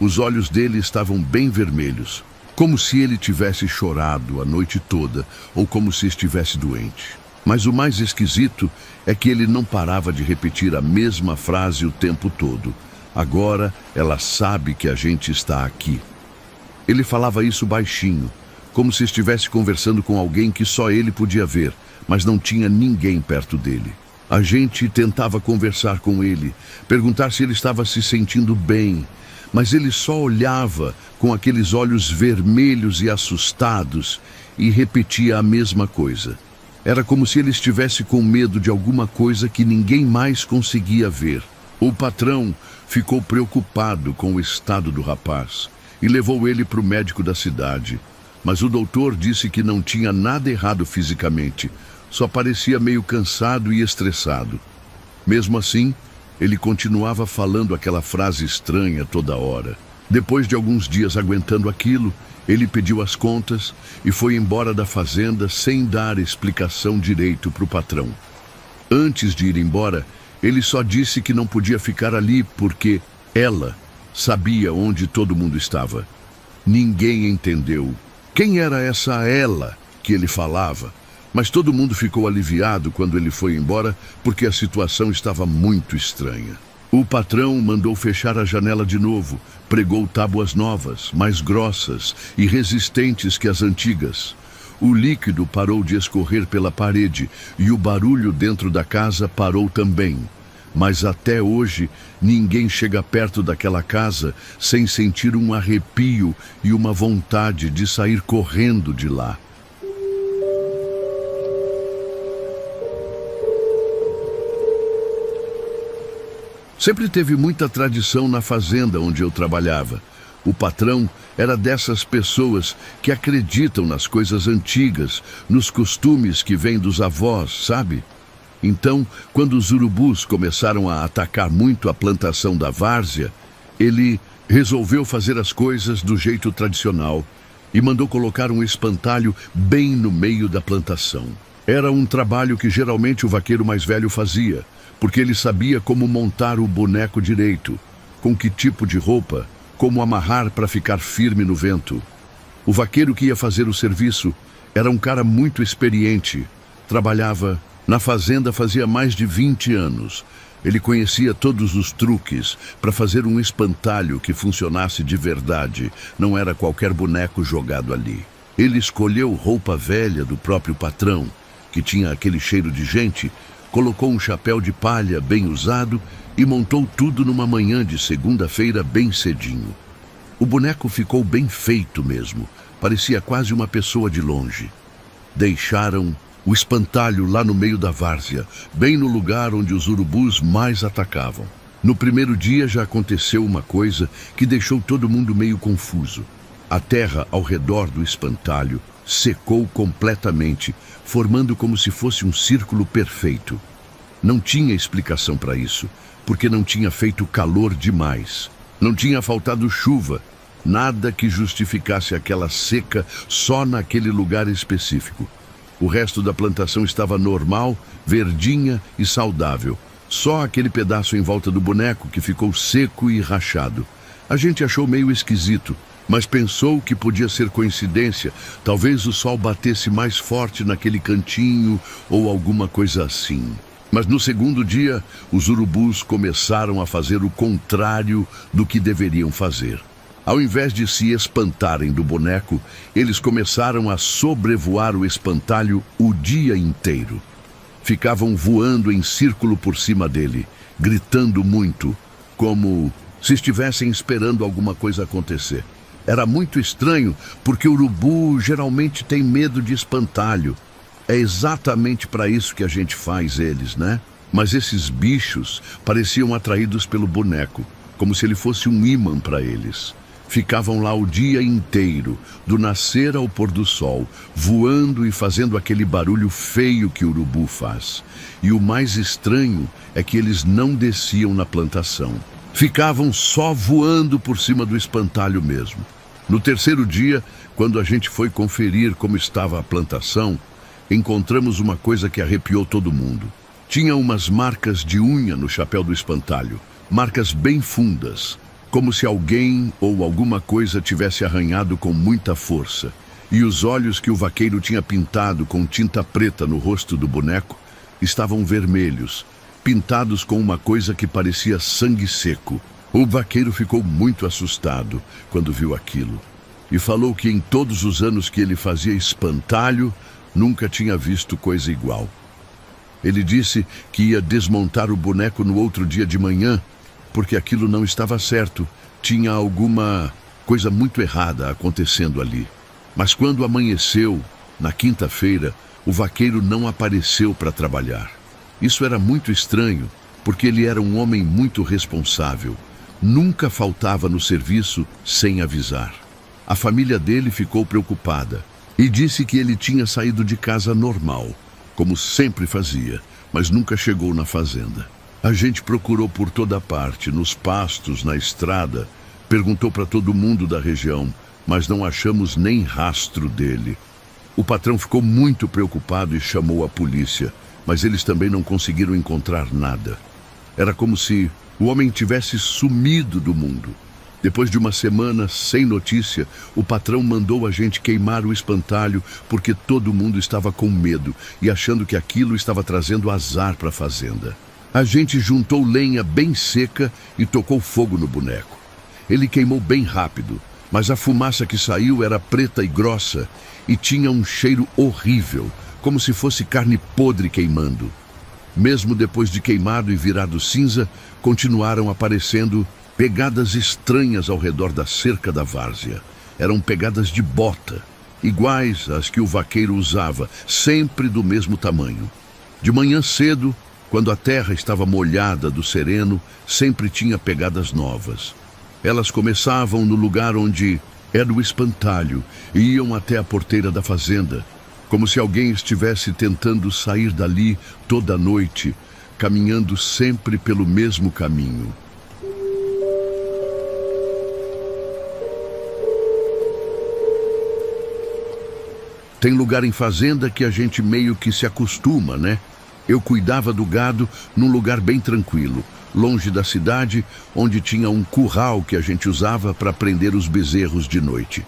S1: Os olhos dele estavam bem vermelhos, como se ele tivesse chorado a noite toda ou como se estivesse doente. Mas o mais esquisito é que ele não parava de repetir a mesma frase o tempo todo. Agora ela sabe que a gente está aqui. Ele falava isso baixinho, como se estivesse conversando com alguém que só ele podia ver, mas não tinha ninguém perto dele. A gente tentava conversar com ele, perguntar se ele estava se sentindo bem, mas ele só olhava com aqueles olhos vermelhos e assustados e repetia a mesma coisa. Era como se ele estivesse com medo de alguma coisa que ninguém mais conseguia ver. O patrão ficou preocupado com o estado do rapaz e levou ele para o médico da cidade. Mas o doutor disse que não tinha nada errado fisicamente, só parecia meio cansado e estressado. Mesmo assim, ele continuava falando aquela frase estranha toda hora. Depois de alguns dias aguentando aquilo, ele pediu as contas e foi embora da fazenda sem dar explicação direito para o patrão. Antes de ir embora, ele só disse que não podia ficar ali porque ela sabia onde todo mundo estava. Ninguém entendeu quem era essa ela que ele falava, mas todo mundo ficou aliviado quando ele foi embora porque a situação estava muito estranha. O patrão mandou fechar a janela de novo, pregou tábuas novas, mais grossas e resistentes que as antigas. O líquido parou de escorrer pela parede e o barulho dentro da casa parou também. Mas até hoje, ninguém chega perto daquela casa sem sentir um arrepio e uma vontade de sair correndo de lá. Sempre teve muita tradição na fazenda onde eu trabalhava. O patrão era dessas pessoas que acreditam nas coisas antigas, nos costumes que vêm dos avós, sabe? Então, quando os urubus começaram a atacar muito a plantação da várzea, ele resolveu fazer as coisas do jeito tradicional e mandou colocar um espantalho bem no meio da plantação. Era um trabalho que geralmente o vaqueiro mais velho fazia, porque ele sabia como montar o boneco direito, com que tipo de roupa, como amarrar para ficar firme no vento. O vaqueiro que ia fazer o serviço era um cara muito experiente, trabalhava na fazenda fazia mais de 20 anos. Ele conhecia todos os truques para fazer um espantalho que funcionasse de verdade, não era qualquer boneco jogado ali. Ele escolheu roupa velha do próprio patrão, que tinha aquele cheiro de gente, colocou um chapéu de palha bem usado e montou tudo numa manhã de segunda-feira bem cedinho. O boneco ficou bem feito mesmo, parecia quase uma pessoa de longe. Deixaram o espantalho lá no meio da várzea, bem no lugar onde os urubus mais atacavam. No primeiro dia já aconteceu uma coisa que deixou todo mundo meio confuso. A terra ao redor do espantalho secou completamente, formando como se fosse um círculo perfeito. Não tinha explicação para isso, porque não tinha feito calor demais. Não tinha faltado chuva, nada que justificasse aquela seca só naquele lugar específico. O resto da plantação estava normal, verdinha e saudável. Só aquele pedaço em volta do boneco que ficou seco e rachado. A gente achou meio esquisito, mas pensou que podia ser coincidência. Talvez o sol batesse mais forte naquele cantinho ou alguma coisa assim. Mas no segundo dia, os urubus começaram a fazer o contrário do que deveriam fazer. Ao invés de se espantarem do boneco, eles começaram a sobrevoar o espantalho o dia inteiro. Ficavam voando em círculo por cima dele, gritando muito, como se estivessem esperando alguma coisa acontecer. Era muito estranho, porque o urubu geralmente tem medo de espantalho. É exatamente para isso que a gente faz eles, né? Mas esses bichos pareciam atraídos pelo boneco, como se ele fosse um ímã para eles. Ficavam lá o dia inteiro, do nascer ao pôr do sol, voando e fazendo aquele barulho feio que o urubu faz. E o mais estranho é que eles não desciam na plantação. Ficavam só voando por cima do espantalho mesmo. No terceiro dia, quando a gente foi conferir como estava a plantação, encontramos uma coisa que arrepiou todo mundo. Tinha umas marcas de unha no chapéu do espantalho, marcas bem fundas, como se alguém ou alguma coisa tivesse arranhado com muita força. E os olhos que o vaqueiro tinha pintado com tinta preta no rosto do boneco estavam vermelhos, pintados com uma coisa que parecia sangue seco. O vaqueiro ficou muito assustado quando viu aquilo e falou que em todos os anos que ele fazia espantalho, nunca tinha visto coisa igual. Ele disse que ia desmontar o boneco no outro dia de manhã, porque aquilo não estava certo, tinha alguma coisa muito errada acontecendo ali. Mas quando amanheceu, na quinta-feira, o vaqueiro não apareceu para trabalhar. Isso era muito estranho, porque ele era um homem muito responsável. Nunca faltava no serviço sem avisar. A família dele ficou preocupada e disse que ele tinha saído de casa normal, como sempre fazia, mas nunca chegou na fazenda. A gente procurou por toda parte, nos pastos, na estrada, perguntou para todo mundo da região, mas não achamos nem rastro dele. O patrão ficou muito preocupado e chamou a polícia, mas eles também não conseguiram encontrar nada. Era como se o homem tivesse sumido do mundo. Depois de uma semana sem notícia, o patrão mandou a gente queimar o espantalho porque todo mundo estava com medo e achando que aquilo estava trazendo azar para a fazenda. A gente juntou lenha bem seca e tocou fogo no boneco. Ele queimou bem rápido, mas a fumaça que saiu era preta e grossa e tinha um cheiro horrível, como se fosse carne podre queimando. Mesmo depois de queimado e virado cinza, continuaram aparecendo pegadas estranhas ao redor da cerca da várzea. Eram pegadas de bota, iguais às que o vaqueiro usava, sempre do mesmo tamanho. De manhã cedo, quando a terra estava molhada do sereno, sempre tinha pegadas novas. Elas começavam no lugar onde era o espantalho e iam até a porteira da fazenda, como se alguém estivesse tentando sair dali toda noite, caminhando sempre pelo mesmo caminho. Tem lugar em fazenda que a gente meio que se acostuma, né? Eu cuidava do gado num lugar bem tranquilo, longe da cidade, onde tinha um curral que a gente usava para prender os bezerros de noite.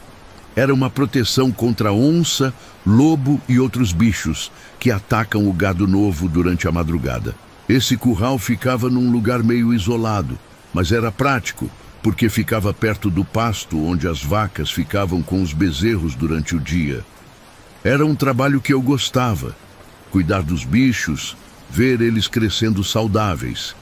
S1: Era uma proteção contra onça, lobo e outros bichos que atacam o gado novo durante a madrugada. Esse curral ficava num lugar meio isolado, mas era prático, porque ficava perto do pasto onde as vacas ficavam com os bezerros durante o dia. Era um trabalho que eu gostava, cuidar dos bichos, ver eles crescendo saudáveis.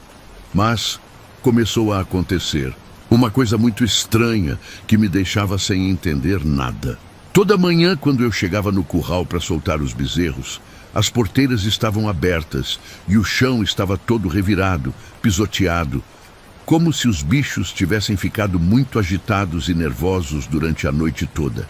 S1: Mas começou a acontecer uma coisa muito estranha que me deixava sem entender nada. Toda manhã, quando eu chegava no curral para soltar os bezerros, as porteiras estavam abertas e o chão estava todo revirado, pisoteado, como se os bichos tivessem ficado muito agitados e nervosos durante a noite toda.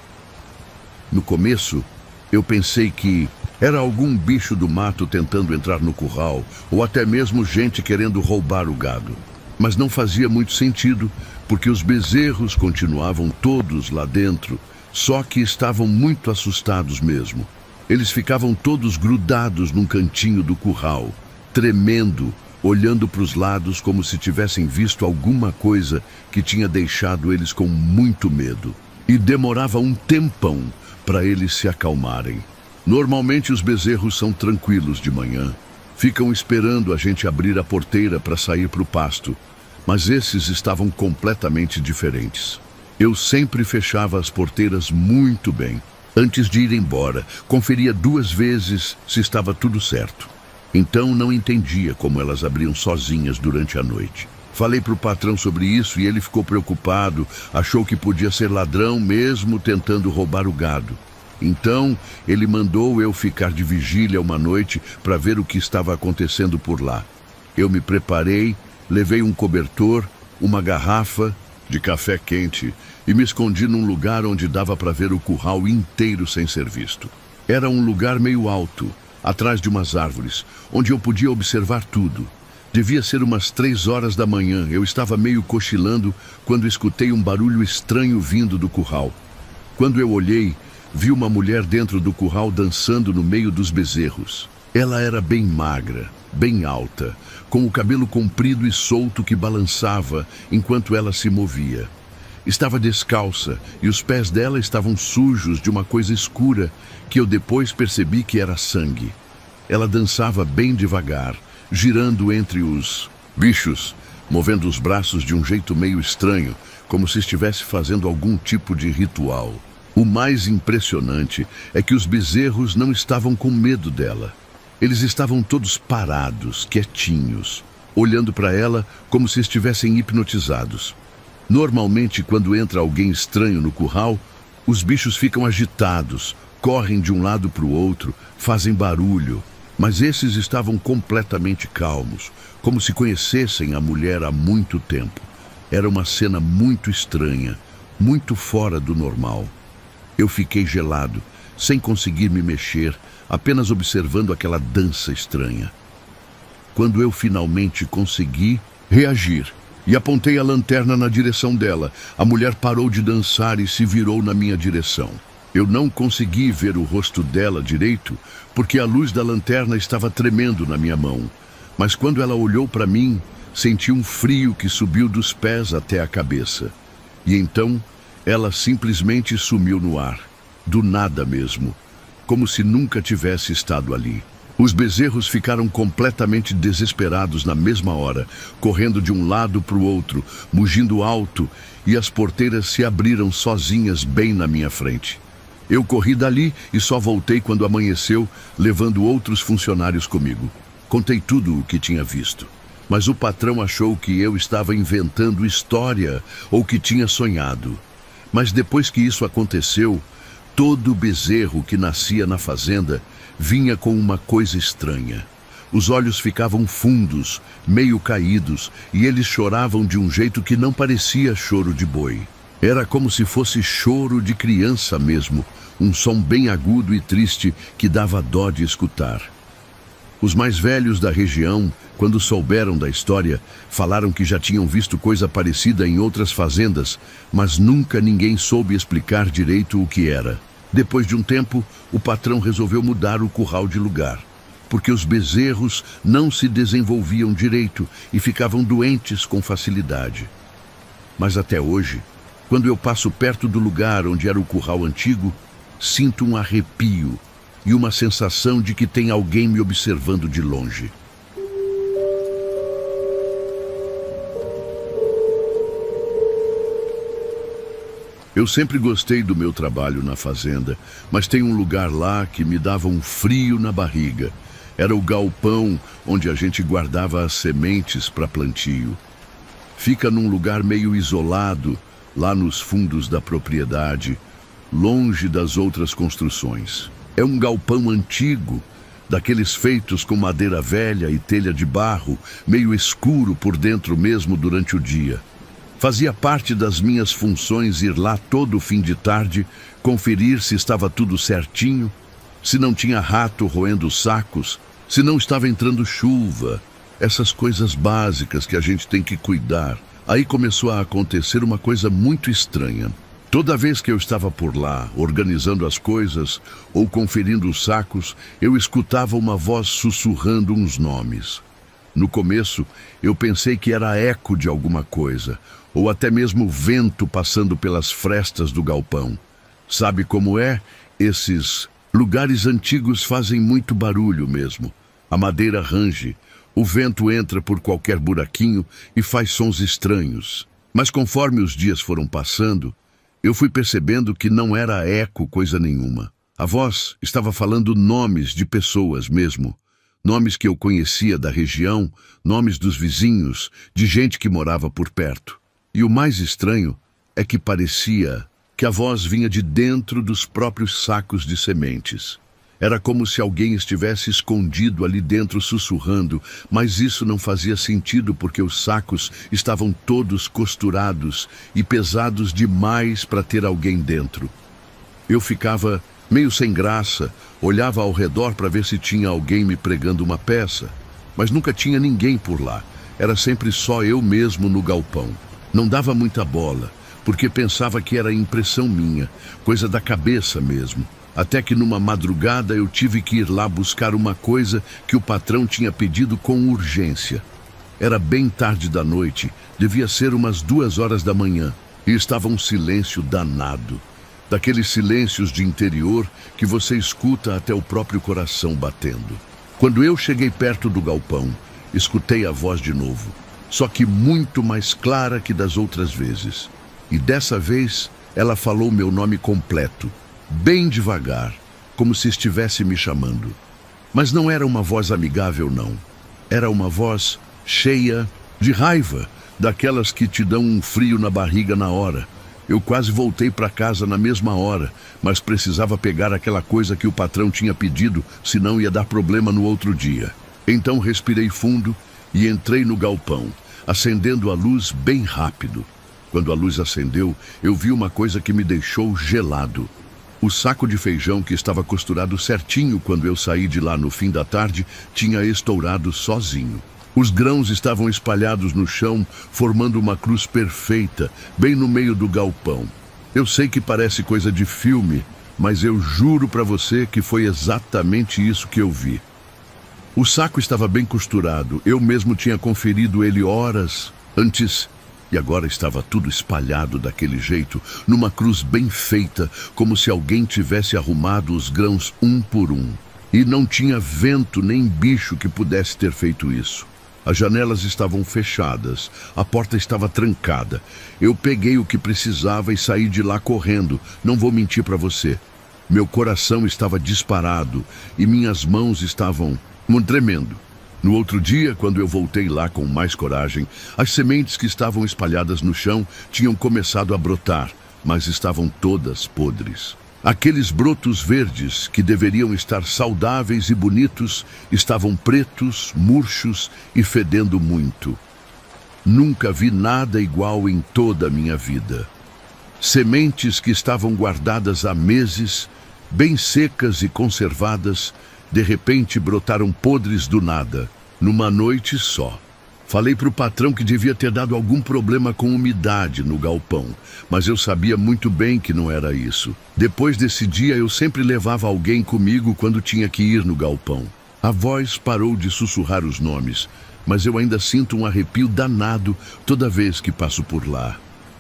S1: No começo, eu pensei que era algum bicho do mato tentando entrar no curral, ou até mesmo gente querendo roubar o gado. Mas não fazia muito sentido, porque os bezerros continuavam todos lá dentro, só que estavam muito assustados mesmo. Eles ficavam todos grudados num cantinho do curral, tremendo, olhando para os lados como se tivessem visto alguma coisa que tinha deixado eles com muito medo. E demorava um tempão para eles se acalmarem. Normalmente os bezerros são tranquilos de manhã. Ficam esperando a gente abrir a porteira para sair para o pasto. Mas esses estavam completamente diferentes. Eu sempre fechava as porteiras muito bem. Antes de ir embora, conferia 2 vezes se estava tudo certo. Então não entendia como elas abriam sozinhas durante a noite. Falei para o patrão sobre isso e ele ficou preocupado, achou que podia ser ladrão mesmo tentando roubar o gado. Então ele mandou eu ficar de vigília uma noite para ver o que estava acontecendo por lá. Eu me preparei, levei um cobertor, uma garrafa de café quente e me escondi num lugar onde dava para ver o curral inteiro sem ser visto. Era um lugar meio alto, atrás de umas árvores, onde eu podia observar tudo. Devia ser umas 3 horas da manhã. Eu estava meio cochilando quando escutei um barulho estranho vindo do curral. Quando eu olhei, vi uma mulher dentro do curral dançando no meio dos bezerros. Ela era bem magra, bem alta, com o cabelo comprido e solto que balançava enquanto ela se movia. Estava descalça e os pés dela estavam sujos de uma coisa escura que eu depois percebi que era sangue. Ela dançava bem devagar, girando entre os bichos, movendo os braços de um jeito meio estranho, como se estivesse fazendo algum tipo de ritual. O mais impressionante é que os bezerros não estavam com medo dela. Eles estavam todos parados, quietinhos, olhando para ela como se estivessem hipnotizados. Normalmente, quando entra alguém estranho no curral, os bichos ficam agitados, correm de um lado para o outro, fazem barulho. Mas esses estavam completamente calmos, como se conhecessem a mulher há muito tempo. Era uma cena muito estranha, muito fora do normal. Eu fiquei gelado, sem conseguir me mexer, apenas observando aquela dança estranha. Quando eu finalmente consegui reagir e apontei a lanterna na direção dela, a mulher parou de dançar e se virou na minha direção. Eu não consegui ver o rosto dela direito, porque a luz da lanterna estava tremendo na minha mão. Mas quando ela olhou para mim, senti um frio que subiu dos pés até a cabeça. E então, ela simplesmente sumiu no ar, do nada mesmo, como se nunca tivesse estado ali. Os bezerros ficaram completamente desesperados na mesma hora, correndo de um lado para o outro, mugindo alto, e as porteiras se abriram sozinhas bem na minha frente. Eu corri dali e só voltei quando amanheceu, levando outros funcionários comigo. Contei tudo o que tinha visto. Mas o patrão achou que eu estava inventando história ou que tinha sonhado. Mas depois que isso aconteceu, todo bezerro que nascia na fazenda vinha com uma coisa estranha. Os olhos ficavam fundos, meio caídos, e eles choravam de um jeito que não parecia choro de boi. Era como se fosse choro de criança mesmo, um som bem agudo e triste que dava dó de escutar. Os mais velhos da região, quando souberam da história, falaram que já tinham visto coisa parecida em outras fazendas, mas nunca ninguém soube explicar direito o que era. Depois de um tempo, o patrão resolveu mudar o curral de lugar, porque os bezerros não se desenvolviam direito e ficavam doentes com facilidade. Mas até hoje, quando eu passo perto do lugar onde era o curral antigo, sinto um arrepio e uma sensação de que tem alguém me observando de longe. Eu sempre gostei do meu trabalho na fazenda, mas tem um lugar lá que me dava um frio na barriga. Era o galpão onde a gente guardava as sementes para plantio. Fica num lugar meio isolado, lá nos fundos da propriedade, longe das outras construções. É um galpão antigo, daqueles feitos com madeira velha e telha de barro, meio escuro por dentro mesmo durante o dia. Fazia parte das minhas funções ir lá todo fim de tarde, conferir se estava tudo certinho, se não tinha rato roendo os sacos, se não estava entrando chuva, essas coisas básicas que a gente tem que cuidar. Aí começou a acontecer uma coisa muito estranha. Toda vez que eu estava por lá, organizando as coisas ou conferindo os sacos, eu escutava uma voz sussurrando uns nomes. No começo, eu pensei que era eco de alguma coisa, ou até mesmo vento passando pelas frestas do galpão. Sabe como é? Esses lugares antigos fazem muito barulho mesmo. A madeira range, o vento entra por qualquer buraquinho e faz sons estranhos. Mas conforme os dias foram passando, eu fui percebendo que não era eco coisa nenhuma. A voz estava falando nomes de pessoas mesmo. Nomes que eu conhecia da região, nomes dos vizinhos, de gente que morava por perto. E o mais estranho é que parecia que a voz vinha de dentro dos próprios sacos de sementes. Era como se alguém estivesse escondido ali dentro sussurrando, mas isso não fazia sentido porque os sacos estavam todos costurados e pesados demais para ter alguém dentro. Eu ficava meio sem graça, olhava ao redor para ver se tinha alguém me pregando uma peça, mas nunca tinha ninguém por lá. Era sempre só eu mesmo no galpão. Não dava muita bola, porque pensava que era impressão minha, coisa da cabeça mesmo. Até que numa madrugada eu tive que ir lá buscar uma coisa que o patrão tinha pedido com urgência. Era bem tarde da noite, devia ser umas 2 horas da manhã, e estava um silêncio danado. Daqueles silêncios de interior que você escuta até o próprio coração batendo. Quando eu cheguei perto do galpão, escutei a voz de novo, só que muito mais clara que das outras vezes. E dessa vez ela falou meu nome completo, bem devagar, como se estivesse me chamando. Mas não era uma voz amigável, não. Era uma voz cheia de raiva, daquelas que te dão um frio na barriga na hora. Eu quase voltei para casa na mesma hora, mas precisava pegar aquela coisa que o patrão tinha pedido, senão ia dar problema no outro dia. Então respirei fundo e entrei no galpão, acendendo a luz bem rápido. Quando a luz acendeu, eu vi uma coisa que me deixou gelado. O saco de feijão que estava costurado certinho quando eu saí de lá no fim da tarde tinha estourado sozinho. Os grãos estavam espalhados no chão, formando uma cruz perfeita, bem no meio do galpão. Eu sei que parece coisa de filme, mas eu juro para você que foi exatamente isso que eu vi. O saco estava bem costurado, eu mesmo tinha conferido ele horas antes. E agora estava tudo espalhado daquele jeito, numa cruz bem feita, como se alguém tivesse arrumado os grãos um por um. E não tinha vento nem bicho que pudesse ter feito isso. As janelas estavam fechadas, a porta estava trancada. Eu peguei o que precisava e saí de lá correndo, não vou mentir para você. Meu coração estava disparado e minhas mãos estavam tremendo. No outro dia, quando eu voltei lá com mais coragem, as sementes que estavam espalhadas no chão tinham começado a brotar, mas estavam todas podres. Aqueles brotos verdes, que deveriam estar saudáveis e bonitos, estavam pretos, murchos e fedendo muito. Nunca vi nada igual em toda a minha vida. Sementes que estavam guardadas há meses, bem secas e conservadas, de repente brotaram podres do nada, numa noite só. Falei para o patrão que devia ter dado algum problema com umidade no galpão, mas eu sabia muito bem que não era isso. Depois desse dia eu sempre levava alguém comigo quando tinha que ir no galpão. A voz parou de sussurrar os nomes, mas eu ainda sinto um arrepio danado toda vez que passo por lá.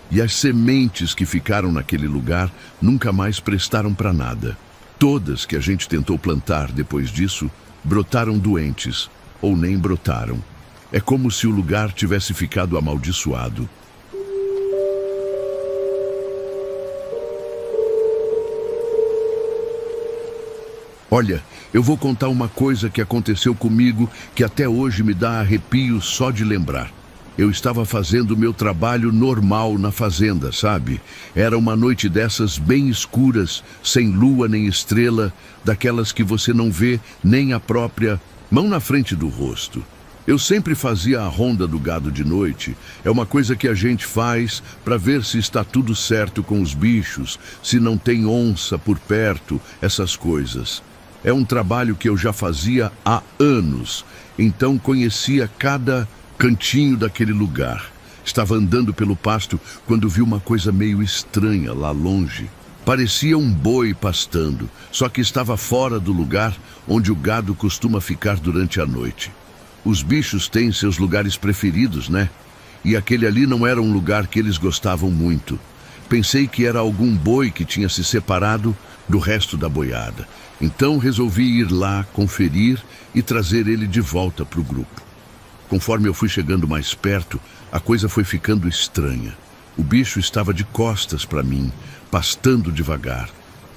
S1: E as sementes que ficaram naquele lugar nunca mais prestaram para nada. Todas que a gente tentou plantar depois disso brotaram doentes, ou nem brotaram. É como se o lugar tivesse ficado amaldiçoado. Olha, eu vou contar uma coisa que aconteceu comigo que até hoje me dá arrepio só de lembrar. Eu estava fazendo o meu trabalho normal na fazenda, sabe? Era uma noite dessas bem escuras, sem lua nem estrela, daquelas que você não vê nem a própria mão na frente do rosto. Eu sempre fazia a ronda do gado de noite. É uma coisa que a gente faz para ver se está tudo certo com os bichos, se não tem onça por perto, essas coisas. É um trabalho que eu já fazia há anos, então conhecia cada cantinho daquele lugar. Estava andando pelo pasto quando vi uma coisa meio estranha lá longe. Parecia um boi pastando, só que estava fora do lugar onde o gado costuma ficar durante a noite. Os bichos têm seus lugares preferidos, né? E aquele ali não era um lugar que eles gostavam muito. Pensei que era algum boi que tinha se separado do resto da boiada. Então resolvi ir lá, conferir e trazer ele de volta para o grupo. Conforme eu fui chegando mais perto, a coisa foi ficando estranha. O bicho estava de costas para mim, pastando devagar,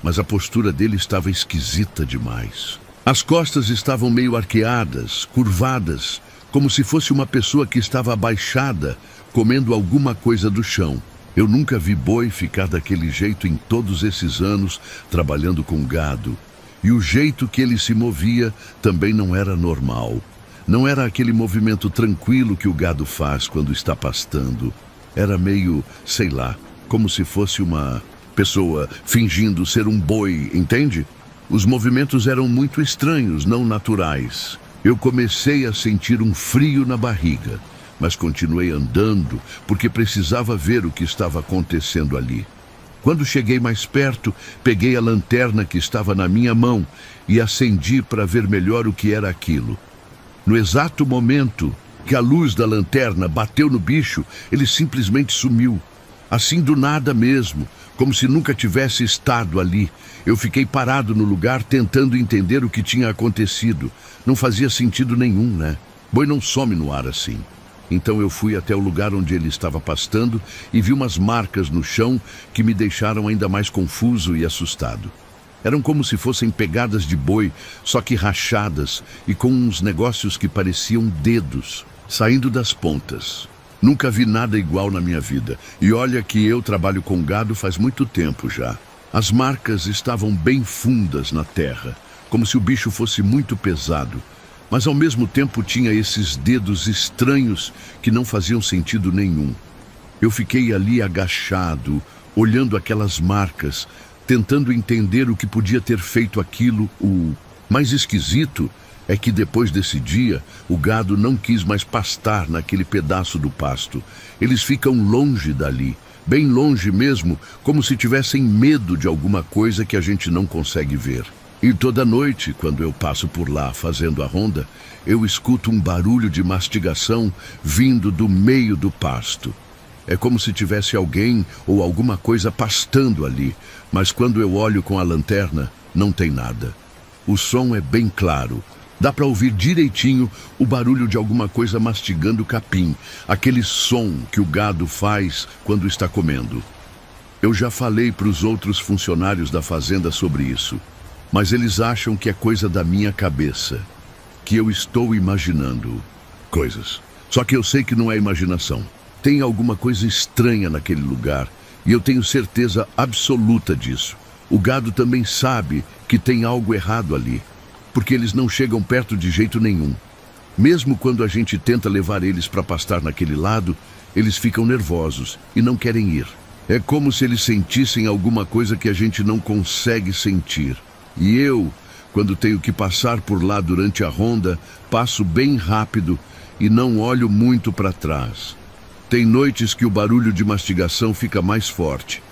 S1: mas a postura dele estava esquisita demais. As costas estavam meio arqueadas, curvadas, como se fosse uma pessoa que estava abaixada, comendo alguma coisa do chão. Eu nunca vi boi ficar daquele jeito em todos esses anos trabalhando com gado. E o jeito que ele se movia também não era normal. Não era aquele movimento tranquilo que o gado faz quando está pastando. Era meio, sei lá, como se fosse uma pessoa fingindo ser um boi, entende? Os movimentos eram muito estranhos, não naturais. Eu comecei a sentir um frio na barriga, mas continuei andando porque precisava ver o que estava acontecendo ali. Quando cheguei mais perto, peguei a lanterna que estava na minha mão e acendi para ver melhor o que era aquilo. No exato momento que a luz da lanterna bateu no bicho, ele simplesmente sumiu. Assim do nada mesmo, como se nunca tivesse estado ali. Eu fiquei parado no lugar tentando entender o que tinha acontecido. Não fazia sentido nenhum, né? Boi não some no ar assim. Então eu fui até o lugar onde ele estava pastando e vi umas marcas no chão que me deixaram ainda mais confuso e assustado. Eram como se fossem pegadas de boi, só que rachadas e com uns negócios que pareciam dedos saindo das pontas. Nunca vi nada igual na minha vida. E olha que eu trabalho com gado faz muito tempo já. As marcas estavam bem fundas na terra, como se o bicho fosse muito pesado. Mas ao mesmo tempo tinha esses dedos estranhos que não faziam sentido nenhum. Eu fiquei ali agachado, olhando aquelas marcas, tentando entender o que podia ter feito aquilo. O mais esquisito é que depois desse dia, o gado não quis mais pastar naquele pedaço do pasto. Eles ficam longe dali, bem longe mesmo, como se tivessem medo de alguma coisa que a gente não consegue ver. E toda noite, quando eu passo por lá fazendo a ronda, eu escuto um barulho de mastigação vindo do meio do pasto. É como se tivesse alguém ou alguma coisa pastando ali, mas quando eu olho com a lanterna, não tem nada. O som é bem claro. Dá para ouvir direitinho o barulho de alguma coisa mastigando capim, aquele som que o gado faz quando está comendo. Eu já falei para os outros funcionários da fazenda sobre isso, mas eles acham que é coisa da minha cabeça, que eu estou imaginando coisas. Só que eu sei que não é imaginação. Tem alguma coisa estranha naquele lugar e eu tenho certeza absoluta disso. O gado também sabe que tem algo errado ali, porque eles não chegam perto de jeito nenhum. Mesmo quando a gente tenta levar eles para pastar naquele lado, eles ficam nervosos e não querem ir. É como se eles sentissem alguma coisa que a gente não consegue sentir. E eu, quando tenho que passar por lá durante a ronda, passo bem rápido e não olho muito para trás. Tem noites que o barulho de mastigação fica mais forte,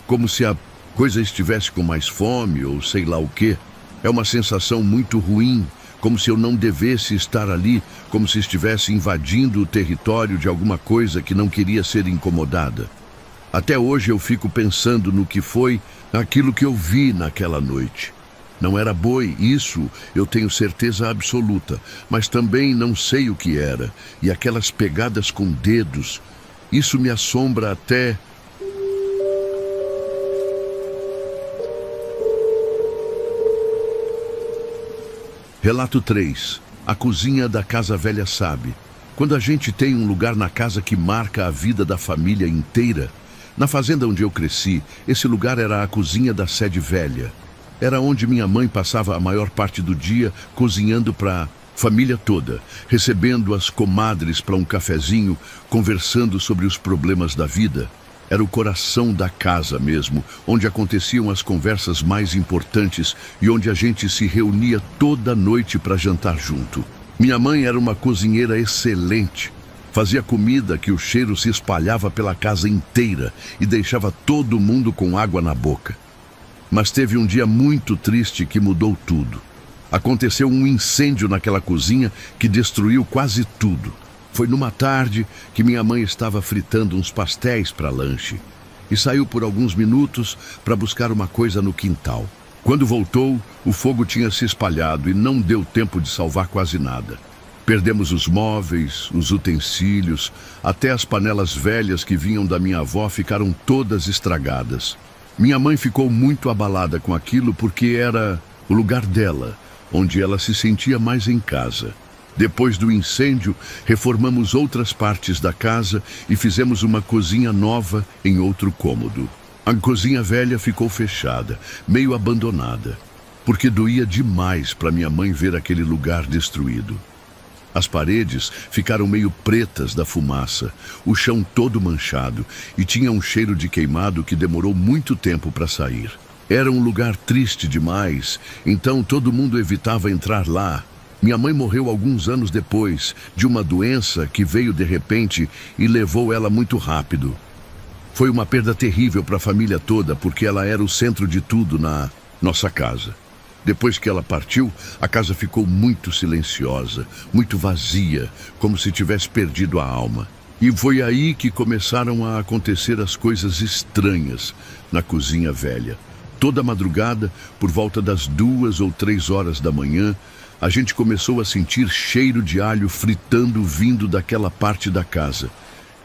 S1: como se a coisa estivesse com mais fome ou sei lá o quê. É uma sensação muito ruim, como se eu não devesse estar ali, como se estivesse invadindo o território de alguma coisa que não queria ser incomodada. Até hoje eu fico pensando no que foi aquilo que eu vi naquela noite. Não era boi, isso eu tenho certeza absoluta, mas também não sei o que era. E aquelas pegadas com dedos, isso me assombra até... Relato 3. A cozinha da Casa Velha sabe. Quando a gente tem um lugar na casa que marca a vida da família inteira. Na fazenda onde eu cresci, esse lugar era a cozinha da sede velha. Era onde minha mãe passava a maior parte do dia cozinhando para a família toda, recebendo as comadres para um cafezinho, conversando sobre os problemas da vida. Era o coração da casa mesmo, onde aconteciam as conversas mais importantes e onde a gente se reunia toda noite para jantar junto. Minha mãe era uma cozinheira excelente. Fazia comida que o cheiro se espalhava pela casa inteira e deixava todo mundo com água na boca. Mas teve um dia muito triste que mudou tudo. Aconteceu um incêndio naquela cozinha que destruiu quase tudo. Foi numa tarde que minha mãe estava fritando uns pastéis para lanche e saiu por alguns minutos para buscar uma coisa no quintal. Quando voltou, o fogo tinha se espalhado e não deu tempo de salvar quase nada. Perdemos os móveis, os utensílios, até as panelas velhas que vinham da minha avó ficaram todas estragadas. Minha mãe ficou muito abalada com aquilo porque era o lugar dela, onde ela se sentia mais em casa. Depois do incêndio, reformamos outras partes da casa e fizemos uma cozinha nova em outro cômodo. A cozinha velha ficou fechada, meio abandonada, porque doía demais para minha mãe ver aquele lugar destruído. As paredes ficaram meio pretas da fumaça, o chão todo manchado e tinha um cheiro de queimado que demorou muito tempo para sair. Era um lugar triste demais, então todo mundo evitava entrar lá. Minha mãe morreu alguns anos depois, de uma doença que veio de repente e levou ela muito rápido. Foi uma perda terrível para a família toda, porque ela era o centro de tudo na nossa casa. Depois que ela partiu, a casa ficou muito silenciosa, muito vazia, como se tivesse perdido a alma. E foi aí que começaram a acontecer as coisas estranhas na cozinha velha. Toda madrugada, por volta das 2 ou 3 horas da manhã, a gente começou a sentir cheiro de alho fritando vindo daquela parte da casa.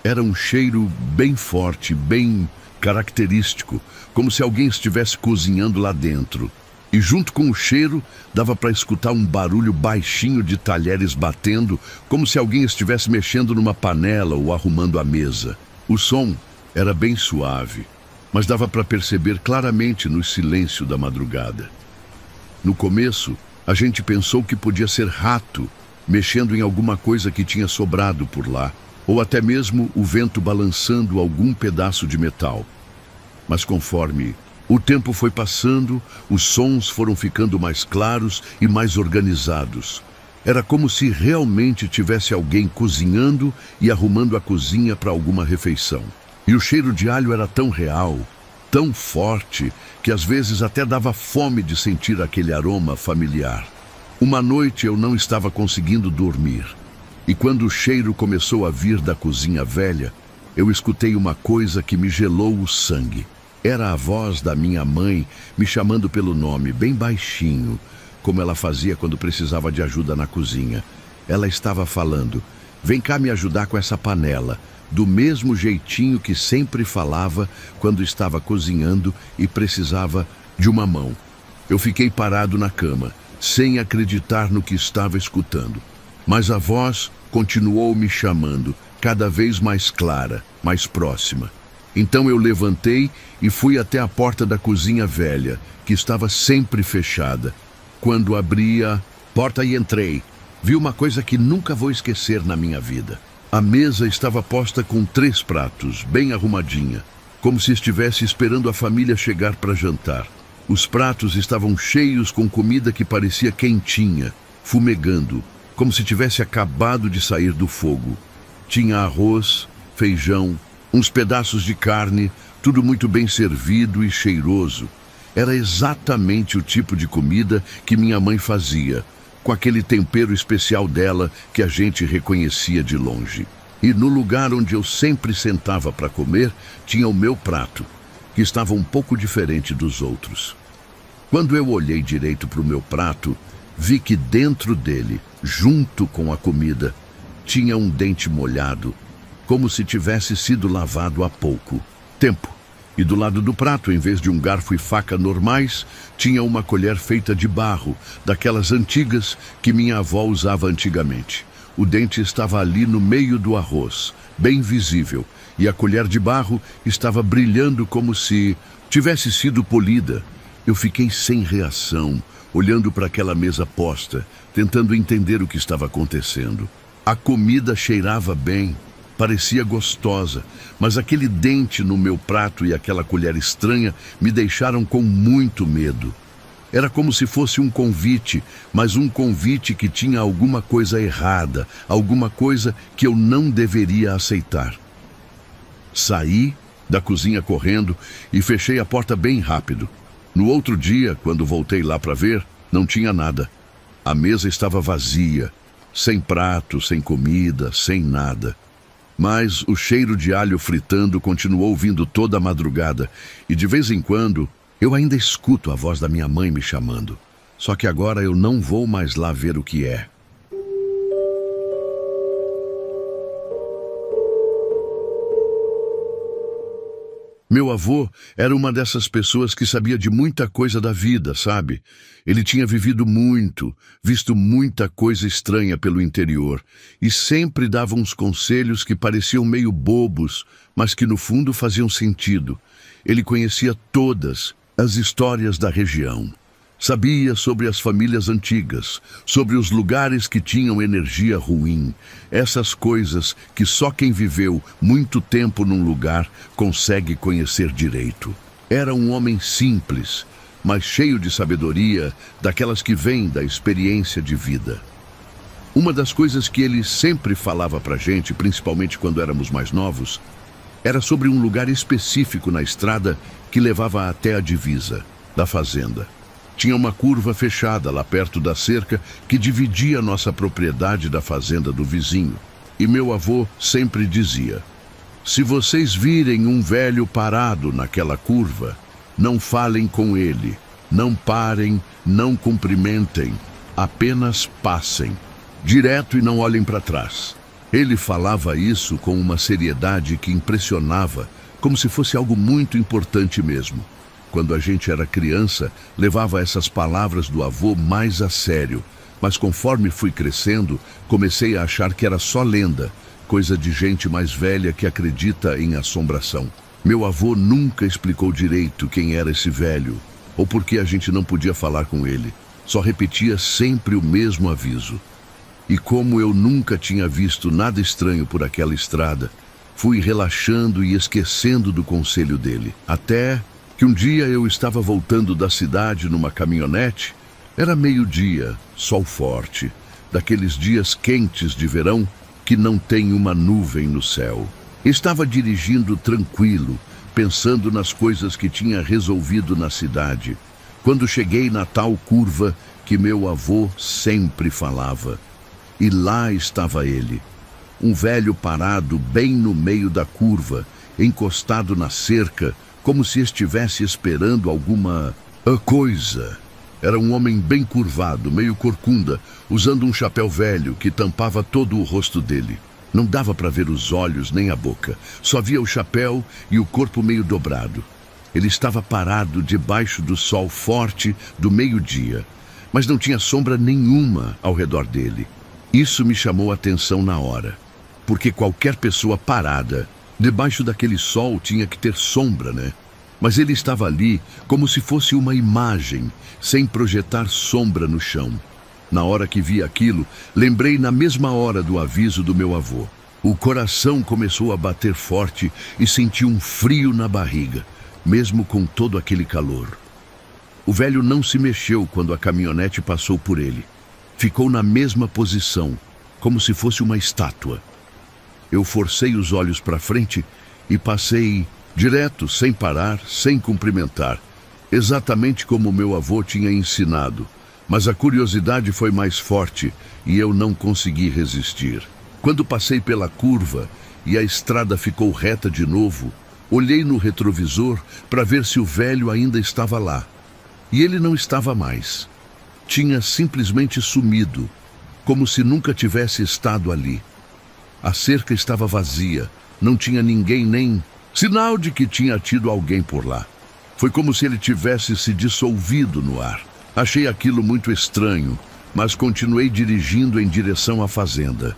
S1: Era um cheiro bem forte, bem característico, como se alguém estivesse cozinhando lá dentro. E junto com o cheiro, dava para escutar um barulho baixinho de talheres batendo, como se alguém estivesse mexendo numa panela ou arrumando a mesa. O som era bem suave, mas dava para perceber claramente no silêncio da madrugada. No começo, a gente pensou que podia ser rato, mexendo em alguma coisa que tinha sobrado por lá, ou até mesmo o vento balançando algum pedaço de metal. Mas conforme o tempo foi passando, os sons foram ficando mais claros e mais organizados. Era como se realmente tivesse alguém cozinhando e arrumando a cozinha para alguma refeição. E o cheiro de alho era tão real, tão forte, que às vezes até dava fome de sentir aquele aroma familiar. Uma noite eu não estava conseguindo dormir. E quando o cheiro começou a vir da cozinha velha, eu escutei uma coisa que me gelou o sangue. Era a voz da minha mãe me chamando pelo nome, bem baixinho, como ela fazia quando precisava de ajuda na cozinha. Ela estava falando: "Vem cá me ajudar com essa panela", do mesmo jeitinho que sempre falava quando estava cozinhando e precisava de uma mão. Eu fiquei parado na cama, sem acreditar no que estava escutando. Mas a voz continuou me chamando, cada vez mais clara, mais próxima. Então eu levantei e fui até a porta da cozinha velha, que estava sempre fechada. Quando abri a porta e entrei, vi uma coisa que nunca vou esquecer na minha vida. A mesa estava posta com 3 pratos, bem arrumadinha, como se estivesse esperando a família chegar para jantar. Os pratos estavam cheios com comida que parecia quentinha, fumegando, como se tivesse acabado de sair do fogo. Tinha arroz, feijão, uns pedaços de carne, tudo muito bem servido e cheiroso. Era exatamente o tipo de comida que minha mãe fazia, com aquele tempero especial dela que a gente reconhecia de longe. E no lugar onde eu sempre sentava para comer, tinha o meu prato, que estava um pouco diferente dos outros. Quando eu olhei direito para o meu prato, vi que dentro dele, junto com a comida, tinha um dente molhado, como se tivesse sido lavado há pouco tempo. E do lado do prato, em vez de um garfo e faca normais, tinha uma colher feita de barro, daquelas antigas que minha avó usava antigamente. O dente estava ali no meio do arroz, bem visível, e a colher de barro estava brilhando como se tivesse sido polida. Eu fiquei sem reação, olhando para aquela mesa posta, tentando entender o que estava acontecendo. A comida cheirava bem, parecia gostosa, mas aquele dente no meu prato e aquela colher estranha me deixaram com muito medo. Era como se fosse um convite, mas um convite que tinha alguma coisa errada, alguma coisa que eu não deveria aceitar. Saí da cozinha correndo e fechei a porta bem rápido. No outro dia, quando voltei lá para ver, não tinha nada. A mesa estava vazia, sem prato, sem comida, sem nada. Mas o cheiro de alho fritando continuou vindo toda a madrugada, e de vez em quando eu ainda escuto a voz da minha mãe me chamando. Só que agora eu não vou mais lá ver o que é. Meu avô era uma dessas pessoas que sabia de muita coisa da vida, sabe? Ele tinha vivido muito, visto muita coisa estranha pelo interior, e sempre dava uns conselhos que pareciam meio bobos, mas que no fundo faziam sentido. Ele conhecia todas as histórias da região. Sabia sobre as famílias antigas, sobre os lugares que tinham energia ruim, essas coisas que só quem viveu muito tempo num lugar consegue conhecer direito. Era um homem simples, mas cheio de sabedoria, daquelas que vêm da experiência de vida. Uma das coisas que ele sempre falava pra gente, principalmente quando éramos mais novos, era sobre um lugar específico na estrada que levava até a divisa da fazenda. Tinha uma curva fechada lá perto da cerca que dividia nossa propriedade da fazenda do vizinho. E meu avô sempre dizia: se vocês virem um velho parado naquela curva, não falem com ele, não parem, não cumprimentem, apenas passem, direto e não olhem para trás. Ele falava isso com uma seriedade que impressionava, como se fosse algo muito importante mesmo. Quando a gente era criança, levava essas palavras do avô mais a sério, mas conforme fui crescendo, comecei a achar que era só lenda, coisa de gente mais velha que acredita em assombração. Meu avô nunca explicou direito quem era esse velho, ou por que a gente não podia falar com ele. Só repetia sempre o mesmo aviso. E como eu nunca tinha visto nada estranho por aquela estrada, fui relaxando e esquecendo do conselho dele, até que um dia eu estava voltando da cidade numa caminhonete. Era meio-dia, sol forte, daqueles dias quentes de verão que não tem uma nuvem no céu. Estava dirigindo tranquilo, pensando nas coisas que tinha resolvido na cidade, quando cheguei na tal curva que meu avô sempre falava. E lá estava ele, um velho parado bem no meio da curva, encostado na cerca, como se estivesse esperando alguma coisa. Era um homem bem curvado, meio corcunda, usando um chapéu velho que tampava todo o rosto dele. Não dava para ver os olhos nem a boca, só via o chapéu e o corpo meio dobrado. Ele estava parado debaixo do sol forte do meio-dia, mas não tinha sombra nenhuma ao redor dele. Isso me chamou a atenção na hora, porque qualquer pessoa parada debaixo daquele sol tinha que ter sombra, né? Mas ele estava ali como se fosse uma imagem, sem projetar sombra no chão. Na hora que vi aquilo, lembrei na mesma hora do aviso do meu avô. O coração começou a bater forte e senti um frio na barriga, mesmo com todo aquele calor. O velho não se mexeu quando a caminhonete passou por ele. Ficou na mesma posição, como se fosse uma estátua. Eu forcei os olhos para frente e passei direto, sem parar, sem cumprimentar, exatamente como meu avô tinha ensinado. Mas a curiosidade foi mais forte e eu não consegui resistir. Quando passei pela curva e a estrada ficou reta de novo, olhei no retrovisor para ver se o velho ainda estava lá. E ele não estava mais. Tinha simplesmente sumido, como se nunca tivesse estado ali. A cerca estava vazia, não tinha ninguém, nem sinal de que tinha tido alguém por lá. Foi como se ele tivesse se dissolvido no ar. Achei aquilo muito estranho, mas continuei dirigindo em direção à fazenda.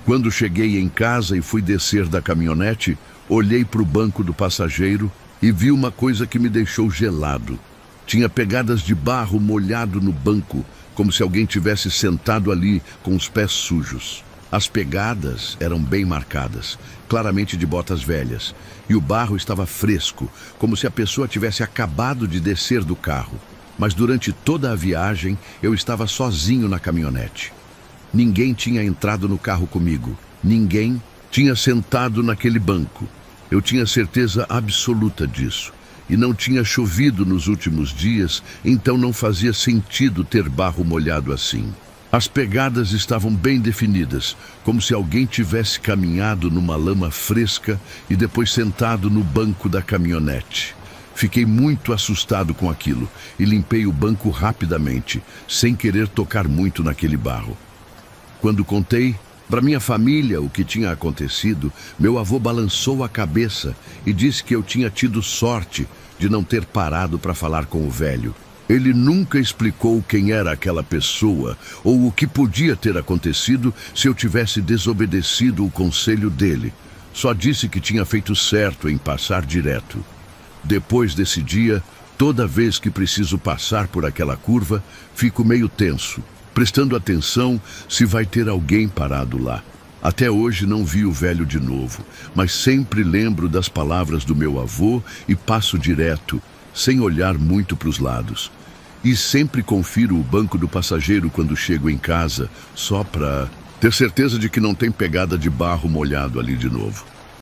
S1: Quando cheguei em casa e fui descer da caminhonete, olhei para o banco do passageiro e vi uma coisa que me deixou gelado. Tinha pegadas de barro molhado no banco, como se alguém tivesse sentado ali com os pés sujos. As pegadas eram bem marcadas, claramente de botas velhas, e o barro estava fresco, como se a pessoa tivesse acabado de descer do carro. Mas durante toda a viagem, eu estava sozinho na caminhonete. Ninguém tinha entrado no carro comigo. Ninguém tinha sentado naquele banco. Eu tinha certeza absoluta disso. E não tinha chovido nos últimos dias, então não fazia sentido ter barro molhado assim. As pegadas estavam bem definidas, como se alguém tivesse caminhado numa lama fresca e depois sentado no banco da caminhonete. Fiquei muito assustado com aquilo e limpei o banco rapidamente, sem querer tocar muito naquele barro. Quando contei, Para minha família, o que tinha acontecido, meu avô balançou a cabeça e disse que eu tinha tido sorte de não ter parado para falar com o velho. Ele nunca explicou quem era aquela pessoa ou o que podia ter acontecido se eu tivesse desobedecido o conselho dele. Só disse que tinha feito certo em passar direto. Depois desse dia, toda vez que preciso passar por aquela curva, fico meio tenso, prestando atenção se vai ter alguém parado lá. Até hoje não vi o velho de novo, mas sempre lembro das palavras do meu avô e passo direto, sem olhar muito para os lados. E sempre confiro o banco do passageiro quando chego em casa, só para ter certeza de que não tem pegada de barro molhado ali de novo.